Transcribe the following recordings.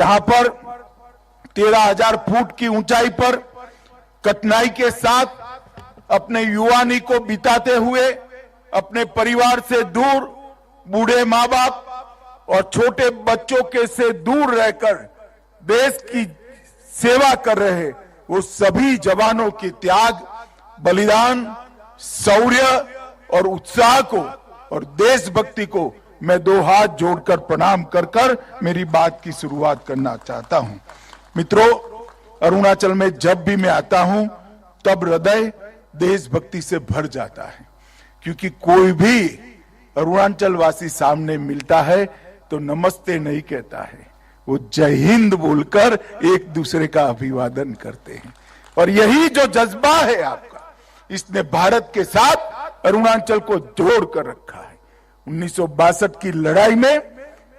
यहाँ पर 13,000 फुट की ऊंचाई पर कठिनाई के साथ अपने युवानी को बिताते हुए अपने परिवार से दूर, बूढ़े माँ बाप और छोटे बच्चों के से दूर रहकर देश की सेवा कर रहे वो सभी जवानों की त्याग, बलिदान, शौर्य और उत्साह को और देशभक्ति को मैं दो हाथ जोड़कर प्रणाम कर मेरी बात की शुरुआत करना चाहता हूं। मित्रों, अरुणाचल में जब भी मैं आता हूं तब हृदय देशभक्ति से भर जाता है, क्योंकि कोई भी अरुणाचल वासी सामने मिलता है तो नमस्ते नहीं कहता है, वो जय हिंद बोलकर एक दूसरे का अभिवादन करते हैं। और यही जो जज्बा है आपका, इसने भारत के साथ अरुणाचल को जोड़ कर रखा है। 1962 की लड़ाई में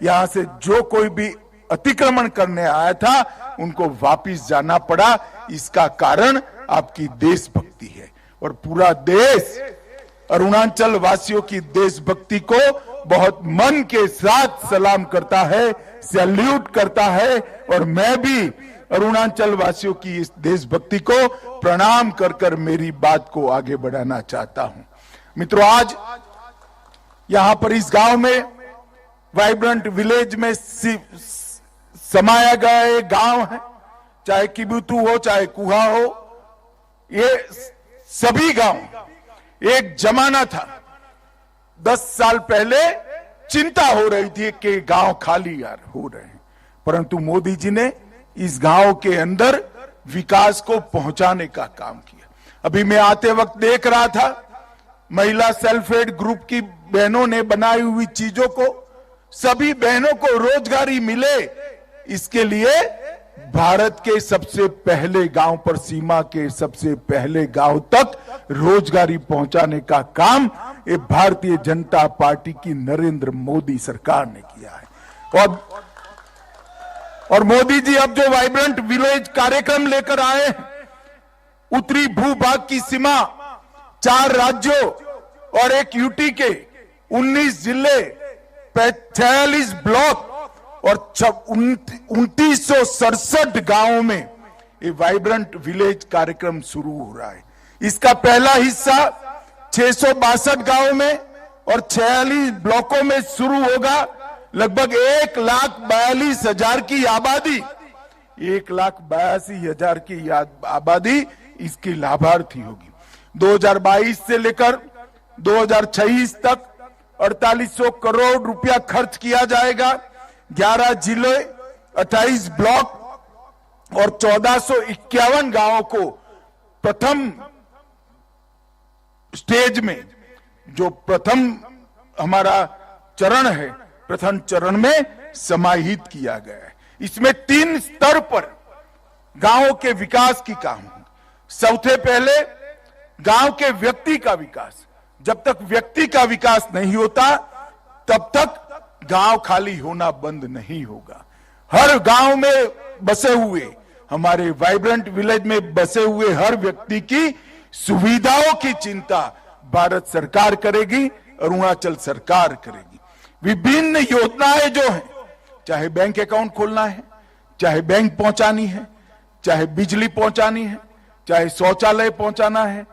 यहां से जो कोई भी अतिक्रमण करने आया था उनको वापिस जाना पड़ा। इसका कारण आपकी देशभक्ति है और पूरा देश अरुणाचल वासियों की देशभक्ति को बहुत मन के साथ सलाम करता है, सैल्यूट करता है। और मैं भी अरुणाचल वासियों की इस देशभक्ति को प्रणाम कर मेरी बात को आगे बढ़ाना चाहता हूं। मित्रों, आज यहां पर इस गांव में वाइब्रेंट विलेज में समाया गया एक गांव है, चाहे किबुतु हो चाहे कुहा हो, ये सभी गांव एक जमाना था। 10 साल पहले चिंता हो रही थी कि गांव खाली यार हो रहे हैं, परंतु मोदी जी ने इस गांव के अंदर विकास को पहुंचाने का काम किया। अभी मैं आते वक्त देख रहा था, महिला सेल्फ हेल्प ग्रुप की बहनों ने बनाई हुई चीजों को सभी बहनों को रोजगारी मिले, इसके लिए भारत के सबसे पहले गांव पर, सीमा के सबसे पहले गांव तक रोजगारी पहुंचाने का काम ये भारतीय जनता पार्टी की नरेंद्र मोदी सरकार ने किया है। और मोदी जी अब जो वाइब्रेंट विलेज कार्यक्रम लेकर आए हैं, उत्तरी भूभाग की सीमा 4 राज्यों और एक यूटी के 19 जिले, 46 ब्लॉक और 2967 गांवों में ये वाइब्रेंट विलेज कार्यक्रम शुरू हो रहा है। इसका पहला हिस्सा 662 गांवों में और 46 ब्लॉकों में शुरू होगा। लगभग 1,42,000 की आबादी, 1,82,000 की आबादी इसकी लाभार्थी होगी। 2022 से लेकर 2026 तक 4800 करोड़ रुपया खर्च किया जाएगा। 11 जिले, 28 ब्लॉक और 1451 गांवों को प्रथम स्टेज में, जो प्रथम हमारा चरण है, प्रथम चरण में समाहित किया गया है। इसमें 3 स्तर पर गांवों के विकास की काम है। सबसे पहले गांव के व्यक्ति का विकास। जब तक व्यक्ति का विकास नहीं होता तब तक गांव खाली होना बंद नहीं होगा। हर गांव में बसे हुए, हमारे वाइब्रेंट विलेज में बसे हुए हर व्यक्ति की सुविधाओं की चिंता भारत सरकार करेगी, अरुणाचल सरकार करेगी। विभिन्न योजनाएं जो हैं, चाहे बैंक अकाउंट खोलना है, चाहे बैंक पहुंचानी है, चाहे बिजली पहुंचानी है, चाहे शौचालय पहुंचाना है,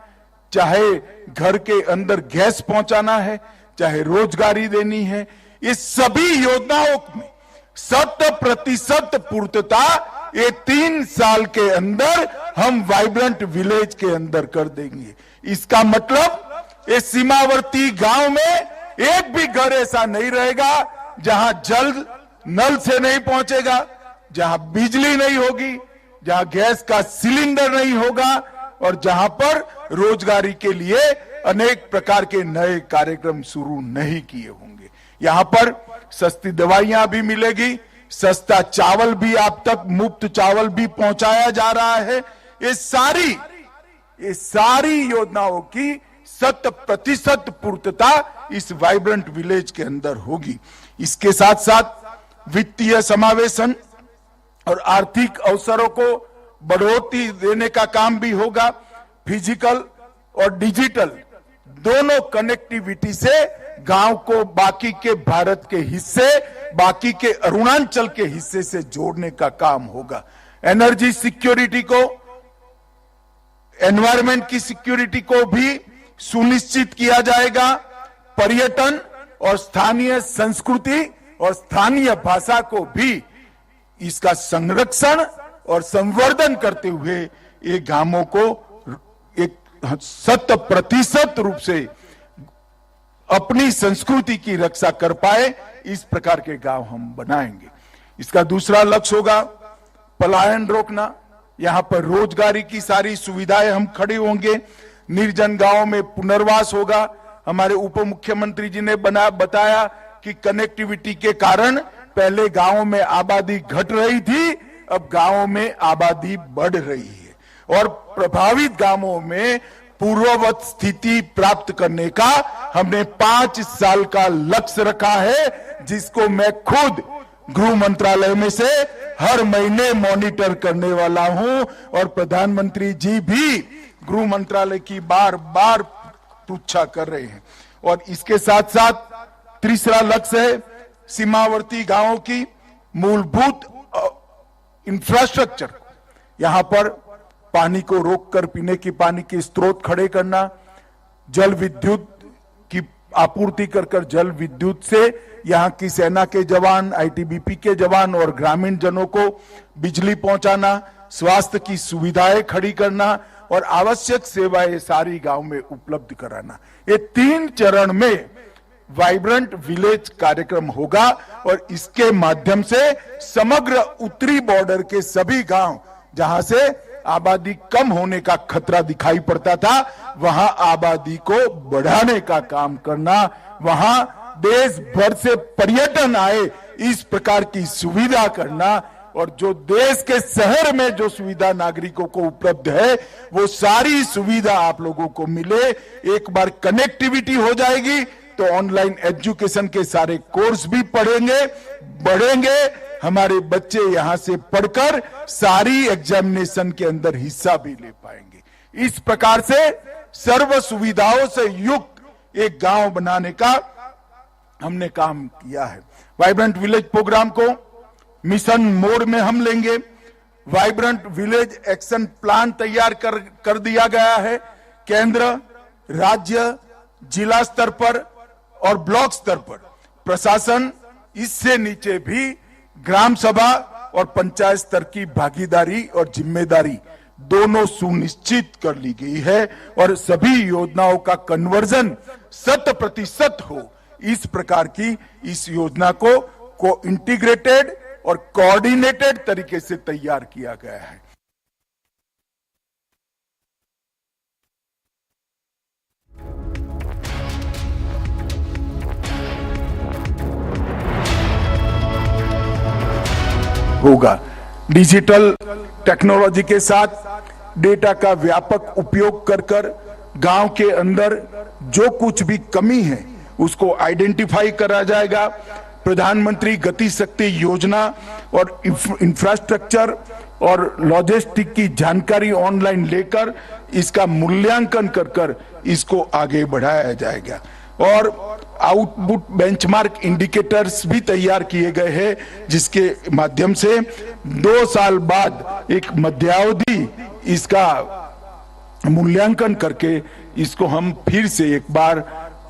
चाहे घर के अंदर गैस पहुंचाना है, चाहे रोजगारी देनी है, ये सभी योजनाओं में 100% पूर्तता ये 3 साल के अंदर हम वाइब्रेंट विलेज के अंदर कर देंगे। इसका मतलब ये सीमावर्ती गांव में एक भी घर ऐसा नहीं रहेगा जहां जल नल से नहीं पहुंचेगा, जहां बिजली नहीं होगी, जहां गैस का सिलेंडर नहीं होगा और जहां पर रोजगारी के लिए अनेक प्रकार के नए कार्यक्रम शुरू नहीं किए होंगे। यहां पर सस्ती दवाइयां भी मिलेगी, सस्ता चावल भी आप तक, मुफ्त चावल भी पहुंचाया जा रहा है। ये सारी योजनाओं की 100% पूर्तता इस वाइब्रेंट विलेज के अंदर होगी। इसके साथ साथ वित्तीय समावेशन और आर्थिक अवसरों को बढ़ोतरी देने का काम भी होगा। फिजिकल और डिजिटल दोनों कनेक्टिविटी से गांव को बाकी के भारत के हिस्से बाकी के अरुणाचल के हिस्से से जोड़ने का काम होगा। एनर्जी सिक्योरिटी को, एनवायरमेंट की सिक्योरिटी को भी सुनिश्चित किया जाएगा। पर्यटन और स्थानीय संस्कृति और स्थानीय भाषा को भी इसका संरक्षण और संवर्धन करते हुए ये गांवों को एक 100% रूप से अपनी संस्कृति की रक्षा कर पाए, इस प्रकार के गांव हम बनाएंगे। इसका दूसरा लक्ष्य होगा पलायन रोकना। यहां पर रोजगारी की सारी सुविधाएं हम खड़े होंगे। निर्जन गांवों में पुनर्वास होगा। हमारे उप मुख्यमंत्री जी ने बताया कि कनेक्टिविटी के कारण पहले गांवों में आबादी घट रही थी, अब गांवों में आबादी बढ़ रही है और प्रभावित गांवों में पूर्ववत स्थिति प्राप्त करने का हमने 5 साल का लक्ष्य रखा है, जिसको मैं खुद गृह मंत्रालय में से हर महीने मॉनिटर करने वाला हूं और प्रधानमंत्री जी भी गृह मंत्रालय की बार बार पृच्छा कर रहे हैं। और इसके साथ साथ तीसरा लक्ष्य है सीमावर्ती गांवों की मूलभूत इंफ्रास्ट्रक्चर। यहां पर पानी को रोककर पीने की पानी के स्रोत खड़े करना, जल विद्युत की आपूर्ति कर जल विद्युत से यहां की सेना के जवान, आईटीबीपी के जवान और ग्रामीण जनों को बिजली पहुंचाना, स्वास्थ्य की सुविधाएं खड़ी करना और आवश्यक सेवाएं सारी गांव में उपलब्ध कराना। ये 3 चरण में वाइब्रेंट विलेज कार्यक्रम होगा और इसके माध्यम से समग्र उत्तरी बॉर्डर के सभी गांव जहां से आबादी कम होने का खतरा दिखाई पड़ता था, वहां आबादी को बढ़ाने का काम करना, वहां देश भर से पर्यटन आए इस प्रकार की सुविधा करना और जो देश के शहर में जो सुविधा नागरिकों को उपलब्ध है वो सारी सुविधा आप लोगों को मिले। एक बार कनेक्टिविटी हो जाएगी तो ऑनलाइन एजुकेशन के सारे कोर्स भी पढ़ेंगे, बढ़ेंगे। हमारे बच्चे यहां से पढ़कर सारी एग्जामिनेशन के अंदर हिस्सा भी ले पाएंगे। इस प्रकार से सर्व सुविधाओं से युक्त एक गांव बनाने का हमने काम किया है। वाइब्रेंट विलेज प्रोग्राम को मिशन मोड में हम लेंगे। वाइब्रेंट विलेज एक्शन प्लान तैयार कर दिया गया है। केंद्र, राज्य, जिला स्तर पर और ब्लॉक स्तर पर प्रशासन, इससे नीचे भी ग्राम सभा और पंचायत स्तर की भागीदारी और जिम्मेदारी दोनों सुनिश्चित कर ली गई है और सभी योजनाओं का कन्वर्जन 100% हो, इस प्रकार की इस योजना को इंटीग्रेटेड और कोऑर्डिनेटेड तरीके से तैयार किया गया है। होगा डिजिटल टेक्नोलॉजी के साथ डेटा का व्यापक उपयोग कर गांव के अंदर जो कुछ भी कमी है उसको आइडेंटिफाई करा जाएगा। प्रधानमंत्री गति शक्ति योजना और इंफ्रास्ट्रक्चर और लॉजिस्टिक की जानकारी ऑनलाइन लेकर इसका मूल्यांकन कर इसको आगे बढ़ाया जाएगा और आउटपुट बेंचमार्क इंडिकेटर्स भी तैयार किए गए हैं, जिसके माध्यम से 2 साल बाद एक मध्यावधि इसका मूल्यांकन करके इसको हम फिर से एक बार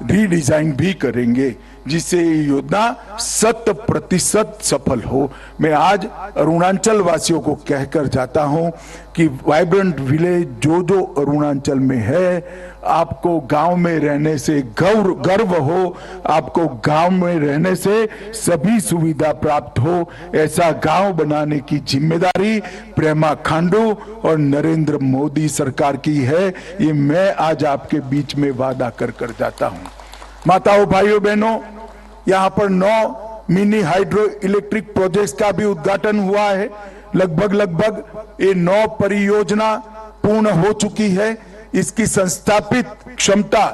रीडिजाइन भी करेंगे, जिससे ये योजना 100% सफल हो। मैं आज अरुणाचल वासियों को कहकर जाता हूं कि वाइब्रेंट विलेज जो अरुणाचल में है, आपको गांव में रहने से गर्व हो, आपको गांव में रहने से सभी सुविधा प्राप्त हो, ऐसा गांव बनाने की जिम्मेदारी प्रेमा खांडू और नरेंद्र मोदी सरकार की है। ये मैं आज आपके बीच में वादा कर जाता हूं। माताओं, भाइयों, बहनों, यहाँ पर 9 मिनी हाइड्रो इलेक्ट्रिक प्रोजेक्ट्स का भी उद्घाटन हुआ है। लगभग ये 9 परियोजना पूर्ण हो चुकी है। इसकी संस्थापित क्षमता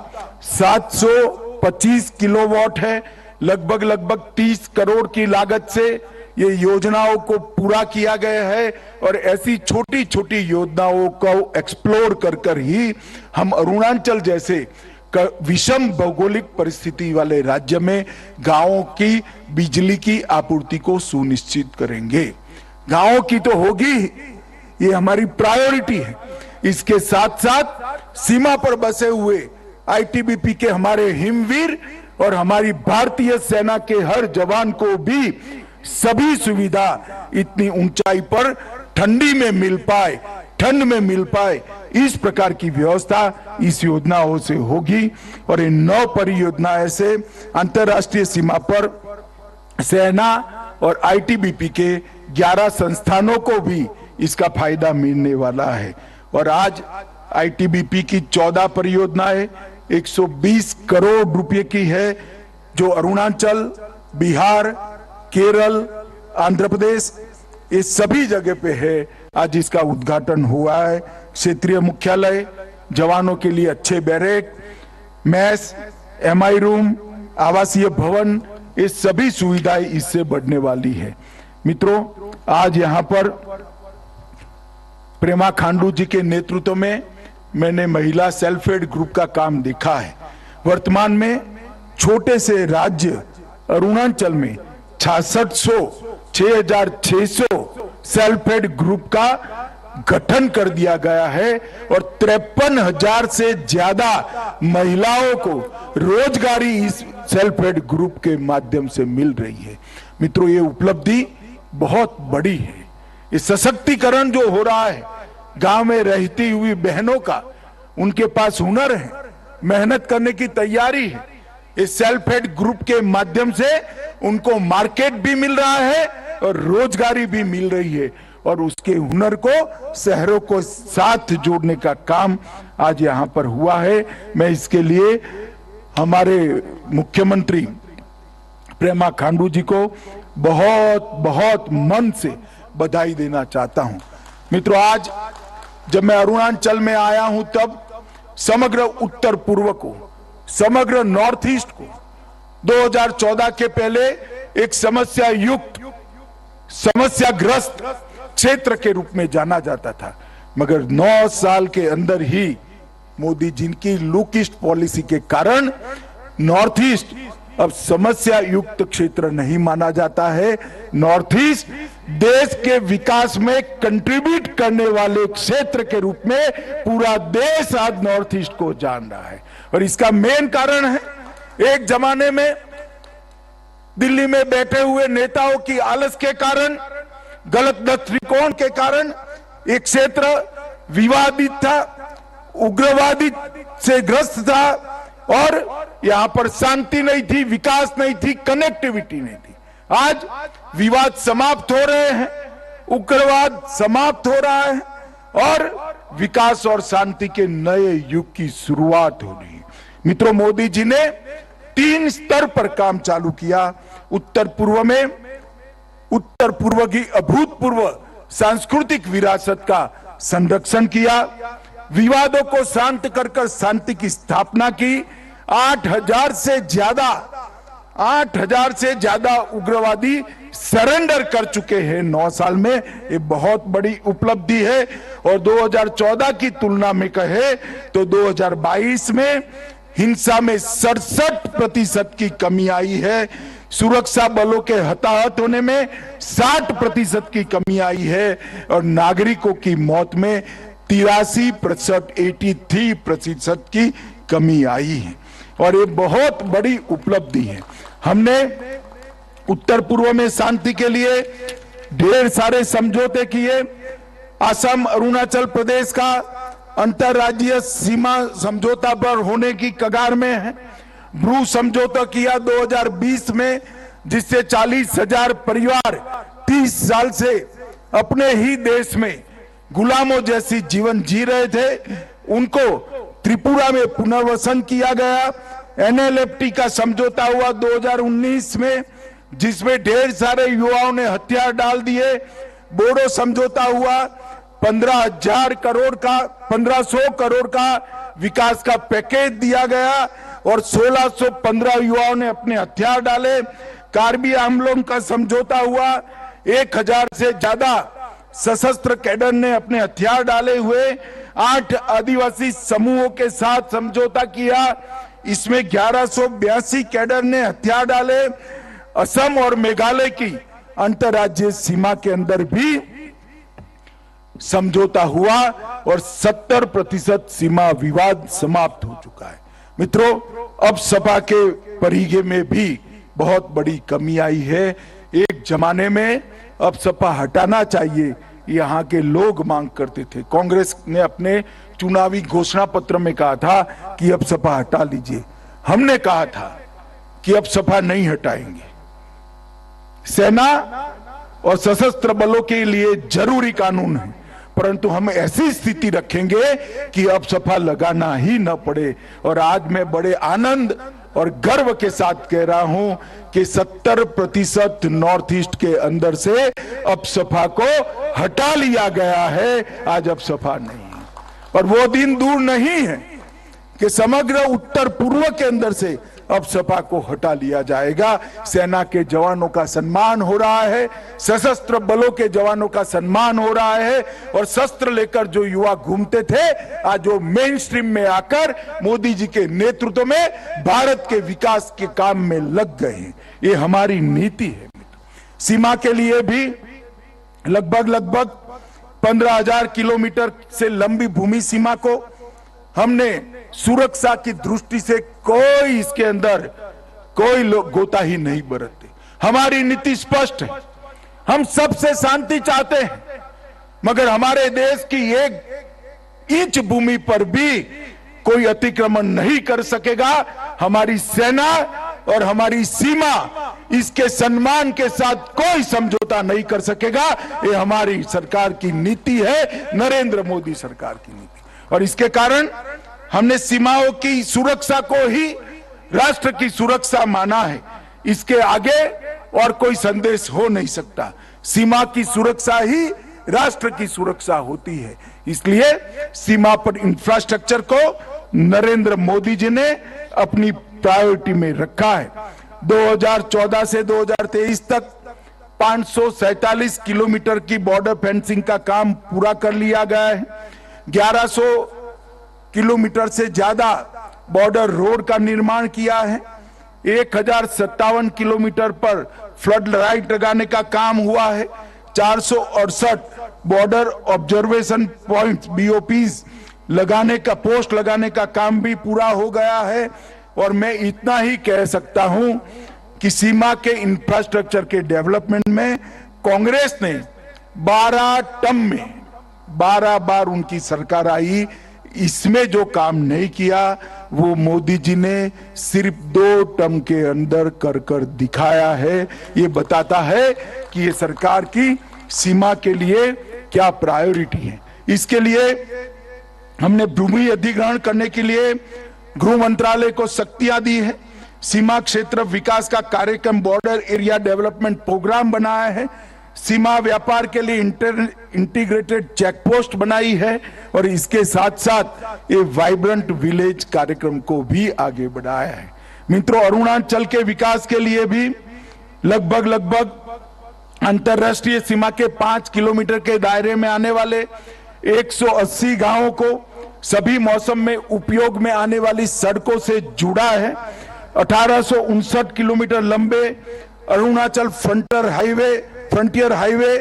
725 किलोवाट है। लगभग 30 करोड़ की लागत से ये योजनाओं को पूरा किया गया है और ऐसी छोटी छोटी योजनाओं को एक्सप्लोर कर ही हम अरुणाचल जैसे विषम भौगोलिक परिस्थिति वाले राज्य में गांवों की बिजली की आपूर्ति को सुनिश्चित करेंगे। गांवों की तो होगी, ये हमारी प्रायोरिटी है। इसके साथ साथ सीमा पर बसे हुए आईटीबीपी के हमारे हिमवीर और हमारी भारतीय सेना के हर जवान को भी सभी सुविधा इतनी ऊंचाई पर ठंडी में मिल पाए, ठंड में मिल पाए, इस प्रकार की व्यवस्था इस योजनाओं से होगी। और इन 9 परियोजनाएं से अंतर्राष्ट्रीय सीमा पर सेना और आईटीबीपी के 11 संस्थानों को भी इसका फायदा मिलने वाला है। और आज आईटीबीपी की 14 परियोजनाएं 120 करोड़ रुपए की है, जो अरुणाचल, बिहार, केरल, आंध्र प्रदेश, ये सभी जगह पे है। आज इसका उद्घाटन हुआ है। क्षेत्रीय मुख्यालय, जवानों के लिए अच्छे बैरेक, मैस, एमआई रूम, आवासीय भवन, ये सभी सुविधाएं इससे बढ़ने वाली है। मित्रों, आज यहां पर प्रेमा खांडू जी के नेतृत्व में मैंने महिला सेल्फ हेल्प ग्रुप का काम देखा है। वर्तमान में छोटे से राज्य अरुणाचल में 6,600 सेल्फ हेल्प ग्रुप का गठन कर दिया गया है और 53,000 से ज्यादा महिलाओं को रोजगारी इस सेल्फ हेल्प ग्रुप के माध्यम से मिल रही है। मित्रों, ये उपलब्धि बहुत बड़ी है। ये सशक्तिकरण जो हो रहा है, गांव में रहती हुई बहनों का, उनके पास हुनर है, मेहनत करने की तैयारी है। इस सेल्फ हेल्प ग्रुप के माध्यम से उनको मार्केट भी मिल रहा है और रोजगारी भी मिल रही है और उसके हुनर को शहरों को साथ जोड़ने का काम आज यहां पर हुआ है। मैं इसके लिए हमारे मुख्यमंत्री प्रेमा खांडू जी को बहुत बहुत मन से बधाई देना चाहता हूं। मित्रों, आज जब मैं अरुणाचल में आया हूं तब समग्र उत्तर पूर्व को, समग्र नॉर्थ ईस्ट को 2014 के पहले एक समस्या युक्त, समस्याग्रस्त क्षेत्र के रूप में जाना जाता था, मगर 9 साल के अंदर ही मोदी जी की लुकिस्ट पॉलिसी के कारण नॉर्थ ईस्ट अब समस्या युक्त क्षेत्र नहीं माना जाता है। नॉर्थ ईस्ट देश के विकास में कंट्रीब्यूट करने वाले क्षेत्र के रूप में पूरा देश आज नॉर्थ ईस्ट को जान रहा है। और इसका मेन कारण है, एक जमाने में दिल्ली में बैठे हुए नेताओं की आलस के कारण, गलत दृष्टिकोण के कारण एक क्षेत्र विवादित था, उग्रवादी से ग्रस्त था और यहां पर शांति नहीं थी, विकास नहीं थी, कनेक्टिविटी नहीं थी। आज विवाद समाप्त हो रहे हैं, उग्रवाद समाप्त हो रहा है और विकास और शांति के नए युग की शुरुआत हो रही है। मित्रों, मोदी जी ने 3 स्तर पर काम चालू किया। उत्तर पूर्व में उत्तर पूर्व की अभूतपूर्व सांस्कृतिक विरासत का संरक्षण किया, विवादों को शांत कर शांति की स्थापना की। 8,000 से ज्यादा उग्रवादी सरेंडर कर चुके हैं 9 साल में। ये बहुत बड़ी उपलब्धि है। और 2014 की तुलना में कहे तो 2022 में हिंसा में 67% की कमी आई है। सुरक्षा बलों के हताहत होने में 60% की कमी आई है और नागरिकों की मौत में 83% की कमी आई है। और ये बहुत बड़ी उपलब्धि है। हमने उत्तर पूर्व में शांति के लिए ढेर सारे समझौते किए। असम अरुणाचल प्रदेश का अंतरराज्यीय सीमा समझौता पर होने की कगार में है। ब्रू समझौता किया 2020 में, जिससे 40,000 परिवार 30 साल से अपने ही देश में गुलामों जैसी जीवन जी रहे थे, उनको त्रिपुरा में पुनर्वसन किया गया। एनएलएफटी का समझौता हुआ 2019 में, जिसमें ढेर सारे युवाओं ने हथियार डाल दिए। बोडो समझौता हुआ 1500 करोड़ का विकास का पैकेज दिया गया और 1615 युवाओं ने अपने हथियार डाले। कार्बी आंगलोंग का समझौता हुआ, 1000 से ज्यादा सशस्त्र कैडर ने अपने हथियार डाले हुए 8 आदिवासी समूहों के साथ समझौता किया। इसमें 1182 कैडर ने हथियार डाले। असम और मेघालय की अंतर्राज्यीय सीमा के अंदर भी समझौता हुआ और 70% सीमा विवाद समाप्त हो चुका है। मित्रों, अब सपा के परिघे में भी बहुत बड़ी कमी आई है। एक जमाने में अब सपा हटाना चाहिए, यहाँ के लोग मांग करते थे। कांग्रेस ने अपने चुनावी घोषणा पत्र में कहा था कि अब सपा हटा लीजिए। हमने कहा था कि अब सपा नहीं हटाएंगे। सेना और सशस्त्र बलों के लिए जरूरी कानून है, परंतु हम ऐसी स्थिति रखेंगे कि अब सपा लगाना ही न पड़े। और आज मैं बड़े आनंद और गर्व के साथ कह रहा हूं कि 70% नॉर्थ ईस्ट के अंदर से अब सपा को हटा लिया गया है। आज अब सपा नहीं है और वो दिन दूर नहीं है कि समग्र उत्तर पूर्व के अंदर से अब सपा को हटा लिया जाएगा। सेना के जवानों का सम्मान हो रहा है, सशस्त्र बलों के जवानों का सम्मान हो रहा है और शस्त्र लेकर जो युवा घूमते थे आज वो मेन स्ट्रीम में आकर मोदी जी के नेतृत्व में भारत के विकास के काम में लग गए हैं। ये हमारी नीति है। सीमा के लिए भी लगभग 15,000 किलोमीटर से लंबी भूमि सीमा को हमने सुरक्षा की दृष्टि से कोई इसके अंदर कोई लोग गोताही नहीं बरतते। हमारी नीति स्पष्ट है। हम सबसे शांति चाहते हैं, मगर हमारे देश की 1 इंच भूमि पर भी कोई अतिक्रमण नहीं कर सकेगा। हमारी सेना और हमारी सीमा इसके सम्मान के साथ कोई समझौता नहीं कर सकेगा। ये हमारी सरकार की नीति है, नरेंद्र मोदी सरकार की नीति। और इसके कारण हमने सीमाओं की सुरक्षा को ही राष्ट्र की सुरक्षा माना है। इसके आगे और कोई संदेश हो नहीं सकता। सीमा की सुरक्षा ही राष्ट्र की सुरक्षा होती है। इसलिए सीमा पर इंफ्रास्ट्रक्चर को नरेंद्र मोदी जी ने अपनी प्रायोरिटी में रखा है। 2014 से 2023 तक 547 किलोमीटर की बॉर्डर फेंसिंग का काम पूरा कर लिया गया है। 1100 किलोमीटर से ज्यादा बॉर्डर रोड का निर्माण किया है। 1057 किलोमीटर पर फ्लड लाइट लगाने का काम हुआ है। 468 बॉर्डर ऑब्जर्वेशन पॉइंट BOPs लगाने का पोस्ट लगाने का काम भी पूरा हो गया है। और मैं इतना ही कह सकता हूं कि सीमा के इंफ्रास्ट्रक्चर के डेवलपमेंट में कांग्रेस ने 12 टर्म में 12 बार उनकी सरकार आई, इसमें जो काम नहीं किया वो मोदी जी ने सिर्फ 2 टर्म के अंदर कर दिखाया है। ये बताता है कि ये सरकार की सीमा के लिए क्या प्रायोरिटी है। इसके लिए हमने भूमि अधिग्रहण करने के लिए गृह मंत्रालय को शक्तियां दी है। सीमा क्षेत्र विकास का कार्यक्रम बॉर्डर एरिया डेवलपमेंट प्रोग्राम बनाया है। सीमा व्यापार के लिए इंटीग्रेटेड चेक पोस्ट बनाई है और इसके साथ साथ ये वाइब्रेंट विलेज कार्यक्रम को भी आगे बढ़ाया है। मित्रों, अरुणाचल के विकास के लिए भी लगभग अंतरराष्ट्रीय सीमा के 5 किलोमीटर के दायरे में आने वाले 180 गांवों को सभी मौसम में उपयोग में आने वाली सड़कों से जुड़ा है। 1859 किलोमीटर लंबे अरुणाचल फ्रंटियर हाईवे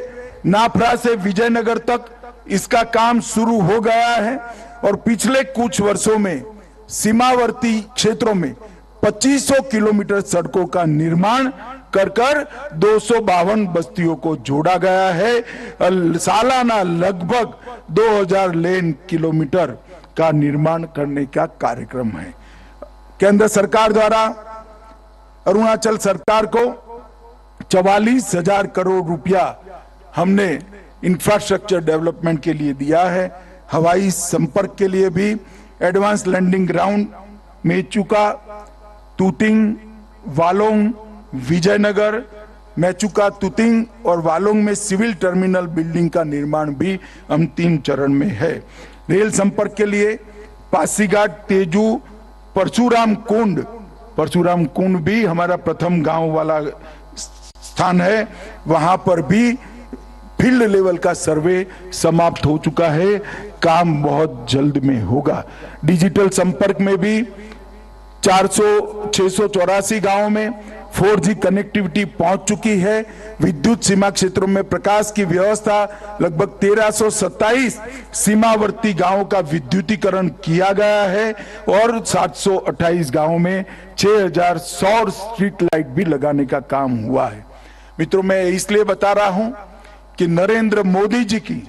नाफरा से विजयनगर तक इसका काम शुरू हो गया है और पिछले कुछ वर्षों में सीमावर्ती क्षेत्रों में 2500 किलोमीटर सड़कों का निर्माण कर 252 बस्तियों को जोड़ा गया है। सालाना लगभग 2000 लेन किलोमीटर का निर्माण करने का कार्यक्रम है। केंद्र सरकार द्वारा अरुणाचल सरकार को 44,000 करोड़ रुपया हमने इंफ्रास्ट्रक्चर डेवलपमेंट के लिए दिया है। हवाई संपर्क के लिए भी advance landing ground Mechuka, Tuting, Walong, Vijaynagar, Mechuka, Tuting और वालोंग में सिविल टर्मिनल बिल्डिंग का निर्माण भी अंतिम चरण में है। रेल संपर्क के लिए पासीघाट, तेजू, परशुराम कुंड भी हमारा प्रथम गांव वाला स्थान है। वहां पर भी फील्ड लेवल का सर्वे समाप्त हो चुका है, काम बहुत जल्द में होगा। डिजिटल संपर्क में भी 684 गांवों में 4G कनेक्टिविटी पहुंच चुकी है। विद्युत सीमा क्षेत्रों में प्रकाश की व्यवस्था, लगभग 1327 सीमावर्ती गांवों का विद्युतीकरण किया गया है और 728 गांवों में 6000 सौर स्ट्रीट लाइट भी लगाने का काम हुआ है। मित्रों, मैं इसलिए बता रहा हूं कि नरेंद्र मोदी जी की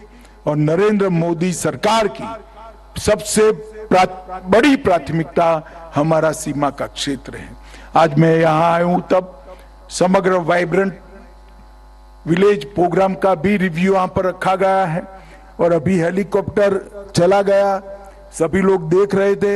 और नरेंद्र मोदी सरकार की सबसे बड़ी प्राथमिकता हमारा सीमा का क्षेत्र है। आज मैं यहां आया हूं तब समग्र वाइब्रेंट विलेज प्रोग्राम का भी रिव्यू यहां पर रखा गया है और अभी हेलीकॉप्टर चला गया, सभी लोग देख रहे थे,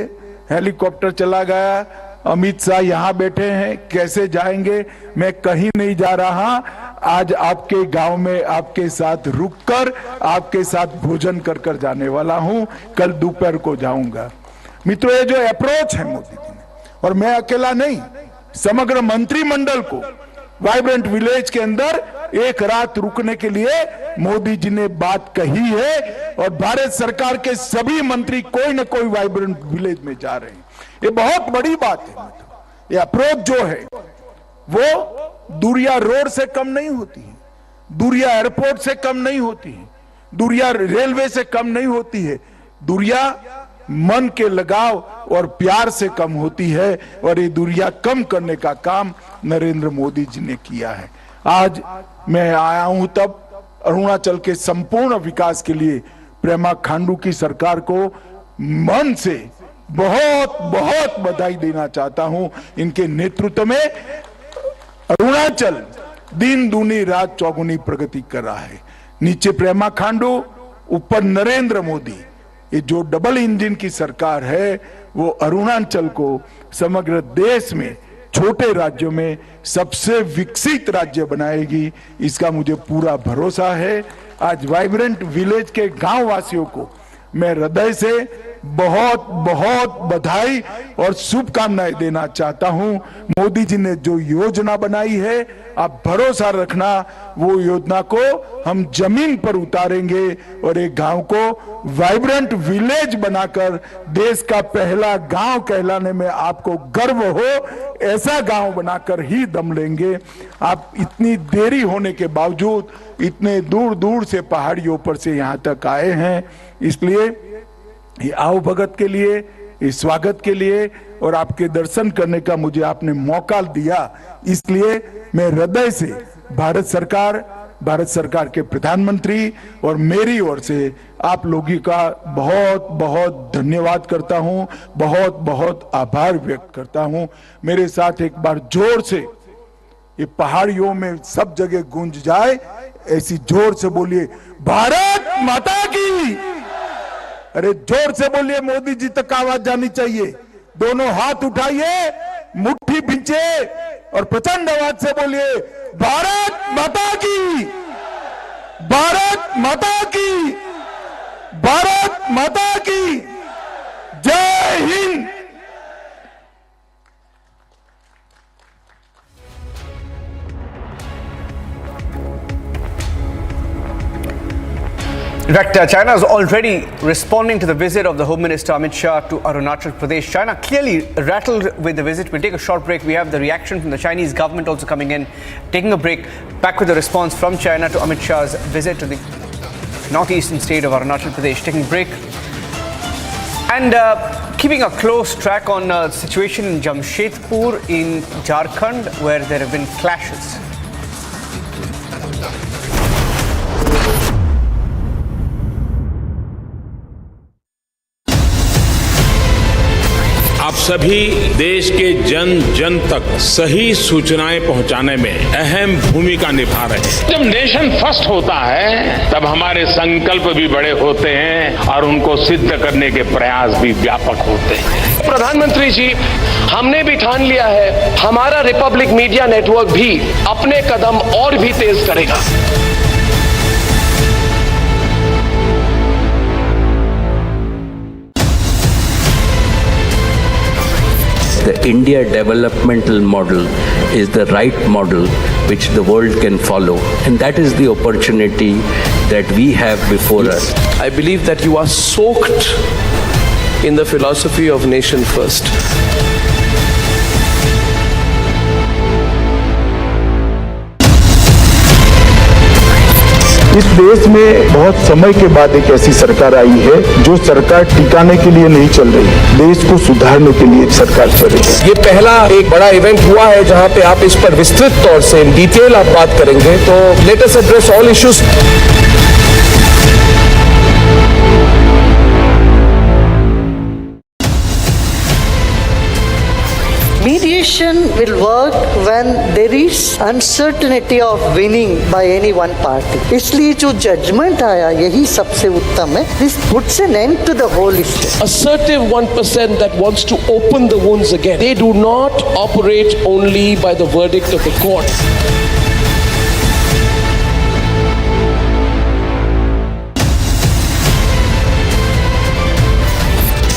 हेलीकॉप्टर चला गया। अमित शाह यहां बैठे हैं, कैसे जाएंगे? मैं कहीं नहीं जा रहा, आज आपके गांव में आपके साथ रुककर आपके साथ भोजन कर कर जाने वाला हूं, कल दोपहर को जाऊंगा। मित्रों, ये जो अप्रोच है मोदी जी ने, और मैं अकेला नहीं, समग्र मंत्रिमंडल को वाइब्रेंट विलेज के अंदर एक रात रुकने के लिए मोदी जी ने बात कही है और भारत सरकार के सभी मंत्री कोई न कोई वाइब्रेंट विलेज में जा रहे हैं। ये बहुत बड़ी बात है। ये अप्रोच जो है वो दूरिया रोड से कम नहीं होती है, दूरिया एयरपोर्ट से कम नहीं होती है, दूरिया रेलवे से कम नहीं होती है, दूरिया मन के लगाव और प्यार से कम होती है और ये दूरिया कम करने का काम नरेंद्र मोदी जी ने किया है। आज मैं आया हूं तब अरुणाचल के संपूर्ण विकास के लिए प्रेमा खांडू की सरकार को मन से बहुत बहुत बधाई देना चाहता हूं। इनके नेतृत्व में अरुणाचल दिन दूनी रात चौगुनी प्रगति कर रहा है। नीचे प्रेमा खांडू, ऊपर नरेंद्र मोदी, ये जो डबल इंजन की सरकार है वो अरुणाचल को समग्र देश में छोटे राज्यों में सबसे विकसित राज्य बनाएगी, इसका मुझे पूरा भरोसा है। आज वाइब्रेंट विलेज के गांव वासियों को मैं हृदय से बहुत बहुत बधाई और शुभकामनाएं देना चाहता हूं। मोदी जी ने जो योजना बनाई है, आप भरोसा रखना, वो योजना को हम जमीन पर उतारेंगे और एक गांव को वाइब्रेंट विलेज बनाकर देश का पहला गांव कहलाने में आपको गर्व हो, ऐसा गांव बनाकर ही दम लेंगे। आप इतनी देरी होने के बावजूद इतने दूर दूर से पहाड़ियों पर से यहां तक आए हैं, इसलिए ये आओ भगत के लिए, इस स्वागत के लिए और आपके दर्शन करने का मुझे आपने मौका दिया, इसलिए मैं हृदय से भारत सरकार के प्रधानमंत्री और मेरी ओर से आप लोगों का बहुत बहुत धन्यवाद करता हूं, बहुत बहुत आभार व्यक्त करता हूं। मेरे साथ एक बार जोर से ये पहाड़ियों में सब जगह गूंज जाए, ऐसी जोर से बोलिए, भारत माता की। अरे जोर से बोलिए, मोदी जी तक आवाज जानी चाहिए। दोनों हाथ उठाइए, मुट्ठी भींचे और प्रचंड आवाज से बोलिए, भारत माता की, भारत माता की, भारत माता की, जय Hind. In fact, China is already responding to the visit of the Home Minister Amit Shah to Arunachal Pradesh. China clearly rattled with the visit. We'll take a short break. We have the reaction from the Chinese government also coming in. Taking a break, back with the response from China to Amit Shah's visit to the northeastern state of Arunachal Pradesh. Taking a break and keeping a close track on the situation in Jamshedpur in Jharkhand, where there have been clashes. आप सभी देश के जन जन तक सही सूचनाएं पहुंचाने में अहम भूमिका निभा रहे हैं। जब नेशन फर्स्ट होता है तब हमारे संकल्प भी बड़े होते हैं और उनको सिद्ध करने के प्रयास भी व्यापक होते हैं। प्रधानमंत्री जी, हमने भी ठान लिया है, हमारा रिपब्लिक मीडिया नेटवर्क भी अपने कदम और भी तेज करेगा। The India developmental model is the right model which the world can follow. And that is the opportunity that we have before us. I believe that you are soaked in the philosophy of nation first. इस देश में बहुत समय के बाद एक ऐसी सरकार आई है जो सरकार टिकाने के लिए नहीं चल रही, देश को सुधारने के लिए सरकार चल रही है। ये पहला एक बड़ा इवेंट हुआ है जहां पे आप इस पर विस्तृत तौर से इन डिटेल आप बात करेंगे, तो let us address all issues. Mediation will work when there is uncertainty of winning by any one party. इसलिए जो judgment आया यही सबसे उत्तम है. This puts an end to the whole issue. Assertive 1% that wants to open the wounds again. They do not operate only by the verdict of the court.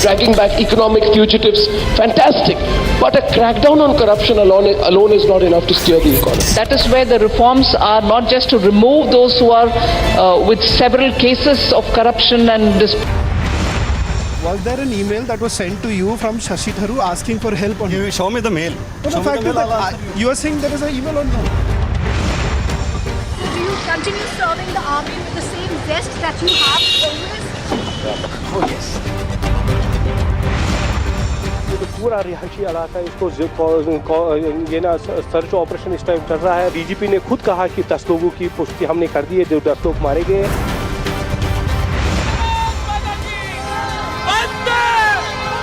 Dragging back economic fugitives, fantastic. But a crackdown on corruption alone is not enough to steer the economy. That is where the reforms are not just to remove those who are with several cases of corruption and Was there an email that was sent to you from Shashi Tharoor asking for help on? Show me the mail. But the fact is that you are saying there is an email or no? Do you continue serving the army with the same zest that you have always? Oh yes. पूरा रिहायशी इलाका इसको ये ना search operation इस time चल रहा है। डीजीपी ने खुद कहा कि 10 लोगों की पुष्टि हमने कर दी है, जो 10 लोग मारे गए।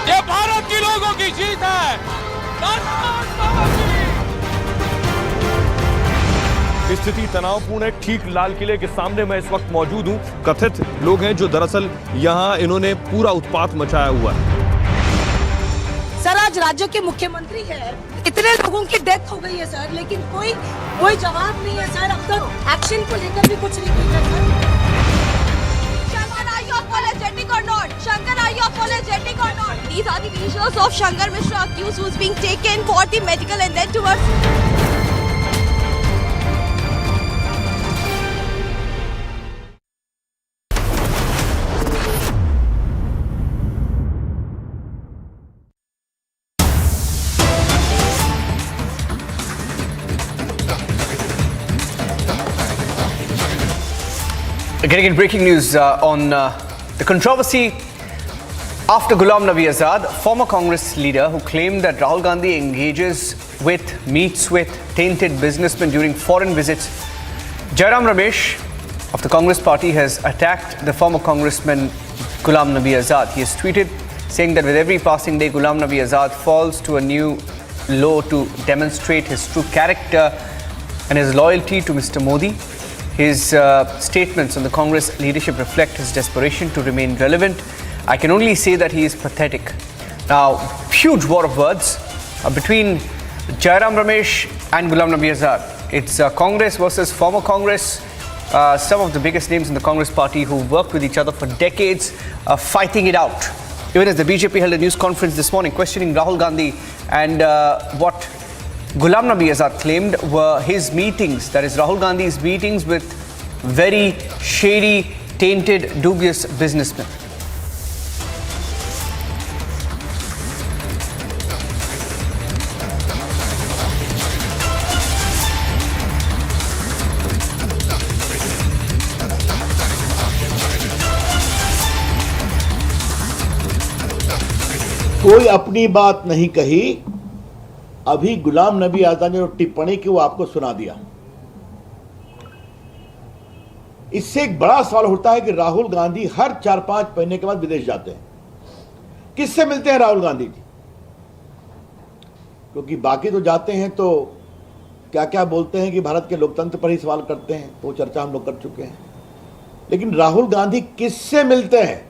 ये भारत के लोगों की जीत है। स्थिति तनावपूर्ण है। ठीक लाल किले के सामने मैं इस वक्त मौजूद हूँ। कथित लोग हैं जो दरअसल यहाँ इन्होंने पूरा उत्पात मचाया हुआ है। सर आज राज्य के मुख्यमंत्री है, इतने लोगों की डेथ हो गई है सर, लेकिन कोई जवाब नहीं है सर। अब तक एक्शन को लेकर भी कुछ नहीं किया sir. Shankar, are you apologetic or not? Shankar, are you apologetic or not? These are the visuals of Shankar Mishra accused who is being taken for the medical and then towards. Getting in breaking news on the controversy after Ghulam Nabi Azad, former Congress leader who claimed that Rahul Gandhi meets with tainted businessmen during foreign visits. Jairam Ramesh of the Congress party has attacked the former Congressman Ghulam Nabi Azad. He has tweeted saying that with every passing day, Ghulam Nabi Azad falls to a new low to demonstrate his true character and his loyalty to Mr. Modi. His statements on the Congress leadership reflect his desperation to remain relevant. I can only say that he is pathetic. Now, huge war of words between Jairam Ramesh and Ghulam Nabi Azad. It's Congress versus former Congress. Some of the biggest names in the Congress party who worked with each other for decades fighting it out. Even as the BJP held a news conference this morning questioning Rahul Gandhi and what Ghulam Nabi Azad claimed were his meetings, that is Rahul Gandhi's meetings with very shady, tainted, dubious businessmen. कोई अपनी बात नहीं कही। अभी गुलाम नबी आजाद ने जो टिप्पणी की वो आपको सुना दिया। इससे एक बड़ा सवाल उठता है कि राहुल गांधी हर 4-5 महीने के बाद विदेश जाते हैं। किससे मिलते हैं राहुल गांधी जी? क्योंकि बाकी तो जाते हैं तो क्या क्या बोलते हैं कि भारत के लोकतंत्र पर ही सवाल करते हैं, वो चर्चा हम लोग कर चुके हैं। लेकिन राहुल गांधी किससे मिलते हैं?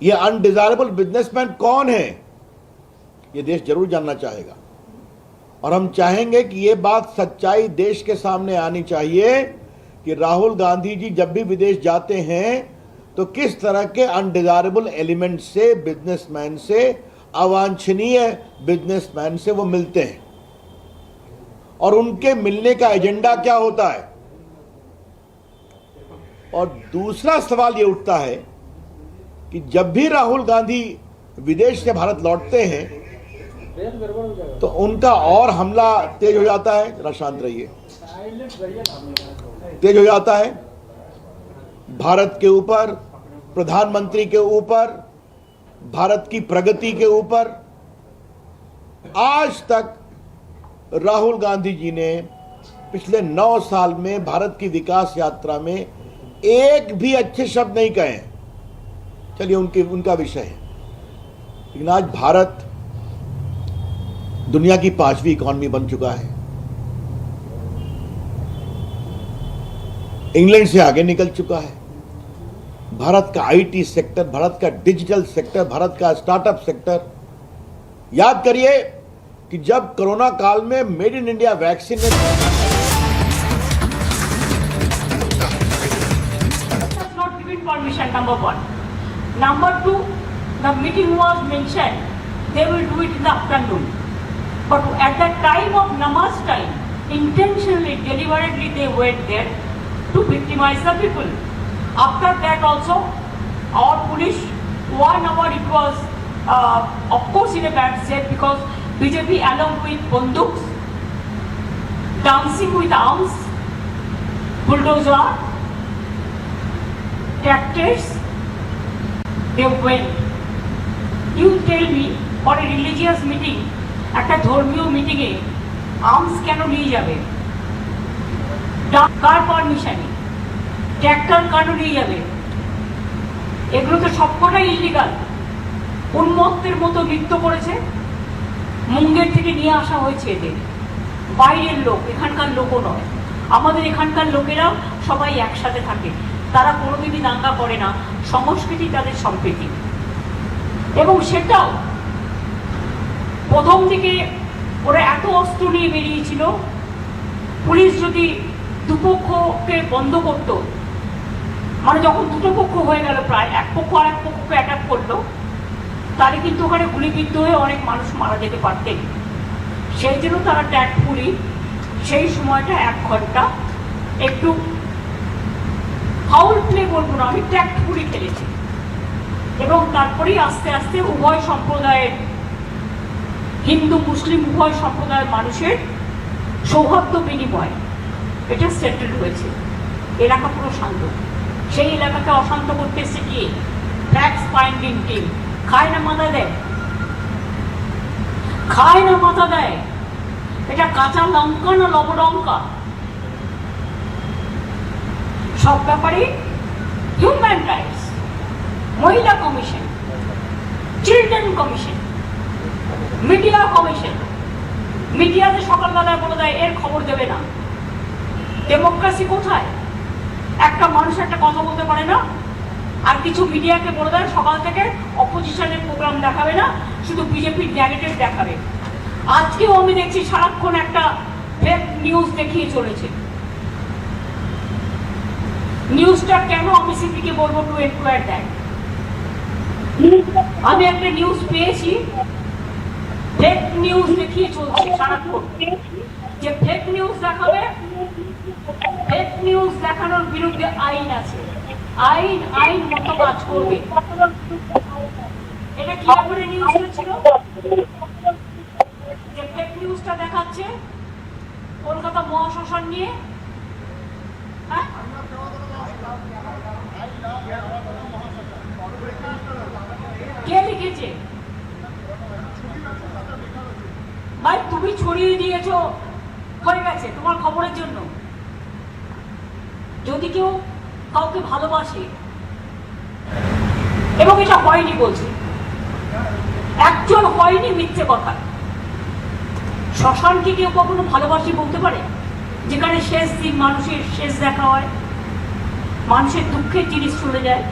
ये अनडिजायरेबल बिजनेसमैन कौन है? ये देश जरूर जानना चाहेगा और हम चाहेंगे कि ये बात सच्चाई देश के सामने आनी चाहिए कि राहुल गांधी जी जब भी विदेश जाते हैं तो किस तरह के अनडिजायरेबल एलिमेंट से, बिजनेसमैन से अवांछनीय बिजनेसमैन से वो मिलते हैं और उनके मिलने का एजेंडा क्या होता है। और दूसरा सवाल ये उठता है कि जब भी राहुल गांधी विदेश से भारत लौटते हैं तो उनका और हमला तेज हो जाता है। जरा शांत रहिए। तेज हो जाता है भारत के ऊपर, प्रधानमंत्री के ऊपर, भारत की प्रगति के ऊपर। आज तक राहुल गांधी जी ने पिछले 9 साल में भारत की विकास यात्रा में एक भी अच्छे शब्द नहीं कहे। चलिए उनका विषय है, लेकिन आज भारत दुनिया की 5वीं इकॉनमी बन चुका है, इंग्लैंड से आगे निकल चुका है। भारत का आईटी सेक्टर, भारत का डिजिटल सेक्टर, भारत का स्टार्टअप सेक्टर। याद करिए कि जब कोरोना काल में made in India vaccine permission, number 1. Number 2, the meeting was mentioned, they will do it in the afternoon. But at the time of namaz time, intentionally, deliberately they went there to victimize the people. After that also, our police, 1 hour it was, of course in a bad state because BJP along with bunduks, dancing with arms, bulldozer, tractors, they went. You tell me, for a religious meeting, একটা ধর্মীয় মিটিংয়ে arms কেন নিয়ে যাবে? কার পারমিশনে? Tractor কেন নিয়ে যাবে? এগুলো তো সবকটাই ইলিগাল। উন্মত্তের মতো নৃত্য করেছে, মুঙ্গের থেকে নিয়ে আসা হয়েছে এদের। বাইরের লোক, এখানকার লোকও নয়। আমাদের এখানকার লোকেরা সবাই একসাথে থাকে, তারা কোনোদিনই দাঙ্গা করে না, সংস্কৃতি তাদের সম্প্রীতি। এবং সেটাও প্রথম থেকে ওরা এত অস্ত্র নিয়ে বেরিয়েছিল, পুলিশ যদি দুপক্ষকে বন্ধ করতো, মানে যখন দুটো পক্ষ হয়ে গেল, প্রায় এক পক্ষ আর এক পক্ষকে অ্যাটাক করলো, তাহলে কিন্তু ওখানে গুলিবিদ্ধ হয়ে অনেক মানুষ মারা যেতে পারতেন। সেই জন্য তারা ট্যাক্টফুলি সেই সময়টা 1 ঘন্টা একটু ফাউল প্লে বলবো না, আমি ট্যাক্টফুলি খেলেছি। এবং তারপরেই আস্তে আস্তে উভয় সম্প্রদায়ের, হিন্দু মুসলিম উভয় সম্প্রদায়ের মানুষের সৌহার্দ্য বিনিময় এটা সেটেল হয়েছে। এলাকা পুরো শান্ত। সেই এলাকাকে অশান্ত করতে এসে গিয়ে ফ্যাক্টস ফাইন্ডিং টিম খায় না মাথা দেয়, খায় না মাথা দেয়। এটা কাঁচা লঙ্কা না লবডঙ্কা? সব ব্যাপারে হিউম্যান রাইটস, মহিলা commission, children commission, media commission, মিডিয়াতে সকালবেলায় বলে দেয় এর খবর দেবে না। ডেমোক্রেসি কোথায়? একটা মানুষ একটা কথা বলতে পারে না, আর কিছু মিডিয়াকে বলে দেয় সকাল থেকে অপোজিশনের প্রোগ্রাম দেখাবে না, শুধু বিজেপির নেগেটিভ দেখাবে। আজকেও আমি দেখছি সারাক্ষণ একটা ফেক নিউজ দেখিয়ে চলেছে। নিউজটা কেন আমি সিপিকে বলবো টু এনকোয়ার দেয়। আমি একটা নিউজ পেয়েছি, ফেক নিউজ দেখিয়ে চলছে সারাক্ষণ। যে ফেক নিউজ দেখাবে, ফেক নিউজ দেখানোর বিরুদ্ধে আইন আছে, আইন আইন মতো কাজ করবে। এটা কি করে নিউজ ছিল যে ফেক নিউজটা দেখাচ্ছে কলকাতা মহাশ্মশান নিয়ে? কে লিখেছে ভাই? তুমি ছড়িয়ে দিয়েছো, হয়ে গেছে তোমার খবরের জন্য। যদি কেউ কাউকে ভালোবাসে, এবং এটা হয়নি বলছে, একজন হয়নি, মিথ্যে কথা। শ্মশানকে কেউ কখনো ভালোবাসি বলতে পারে? যেখানে শেষ দিন মানুষের শেষ দেখা হয়, মানুষের দুঃখের জিনিস চলে যায়,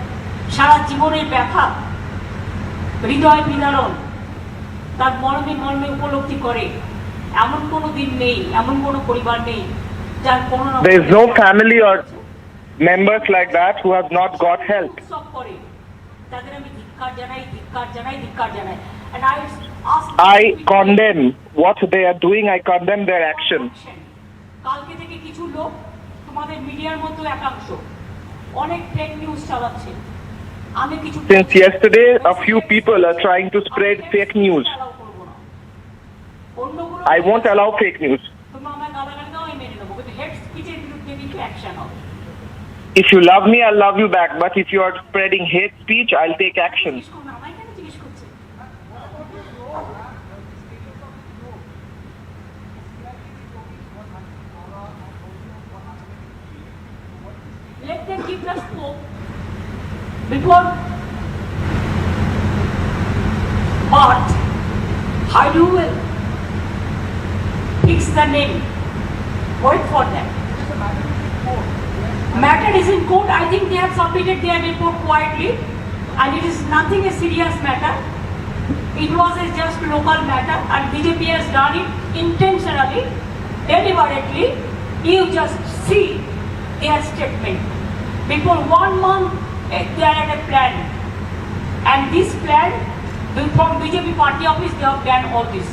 সারা জীবনের ব্যথা, হৃদয় বিদারণ, তার মর্মে মর্মে উপলব্ধি করে, এমন কোনো দিন নেই, এমন কোনো পরিবার নেই যার কোনো there is no family or members like that who have not got help. তাদের আমি ধিক্কার জানাই, ধিক্কার জানাই, ধিক্কার জানাই। And I ask. I condemn what they are doing. I condemn their action. কালকে থেকে কিছু লোক তোমাদের মিডিয়ার মতো একাংশ অনেক ফেক নিউজ চালাচ্ছে। আমি কিছু Since yesterday, a few people are trying to spread fake news. I won't allow fake news. তোমরা আমায় গালাগালি দাও, আমি মেনে নেবো, কিন্তু হেড স্পিচের বিরুদ্ধে কিন্তু অ্যাকশন হবে। If you love me, I'll love you back. But if you are spreading hate speech, I'll take action. Let them give the scope before. But how do you fix the name? Wait for that. Matter is in court. I think they have submitted their report quietly, and it is nothing a serious matter. It was a just local matter, and BJP has done it intentionally, deliberately. You just see their statement. Before 1 month, they had a plan, and this plan, from BJP party office, they have planned all this.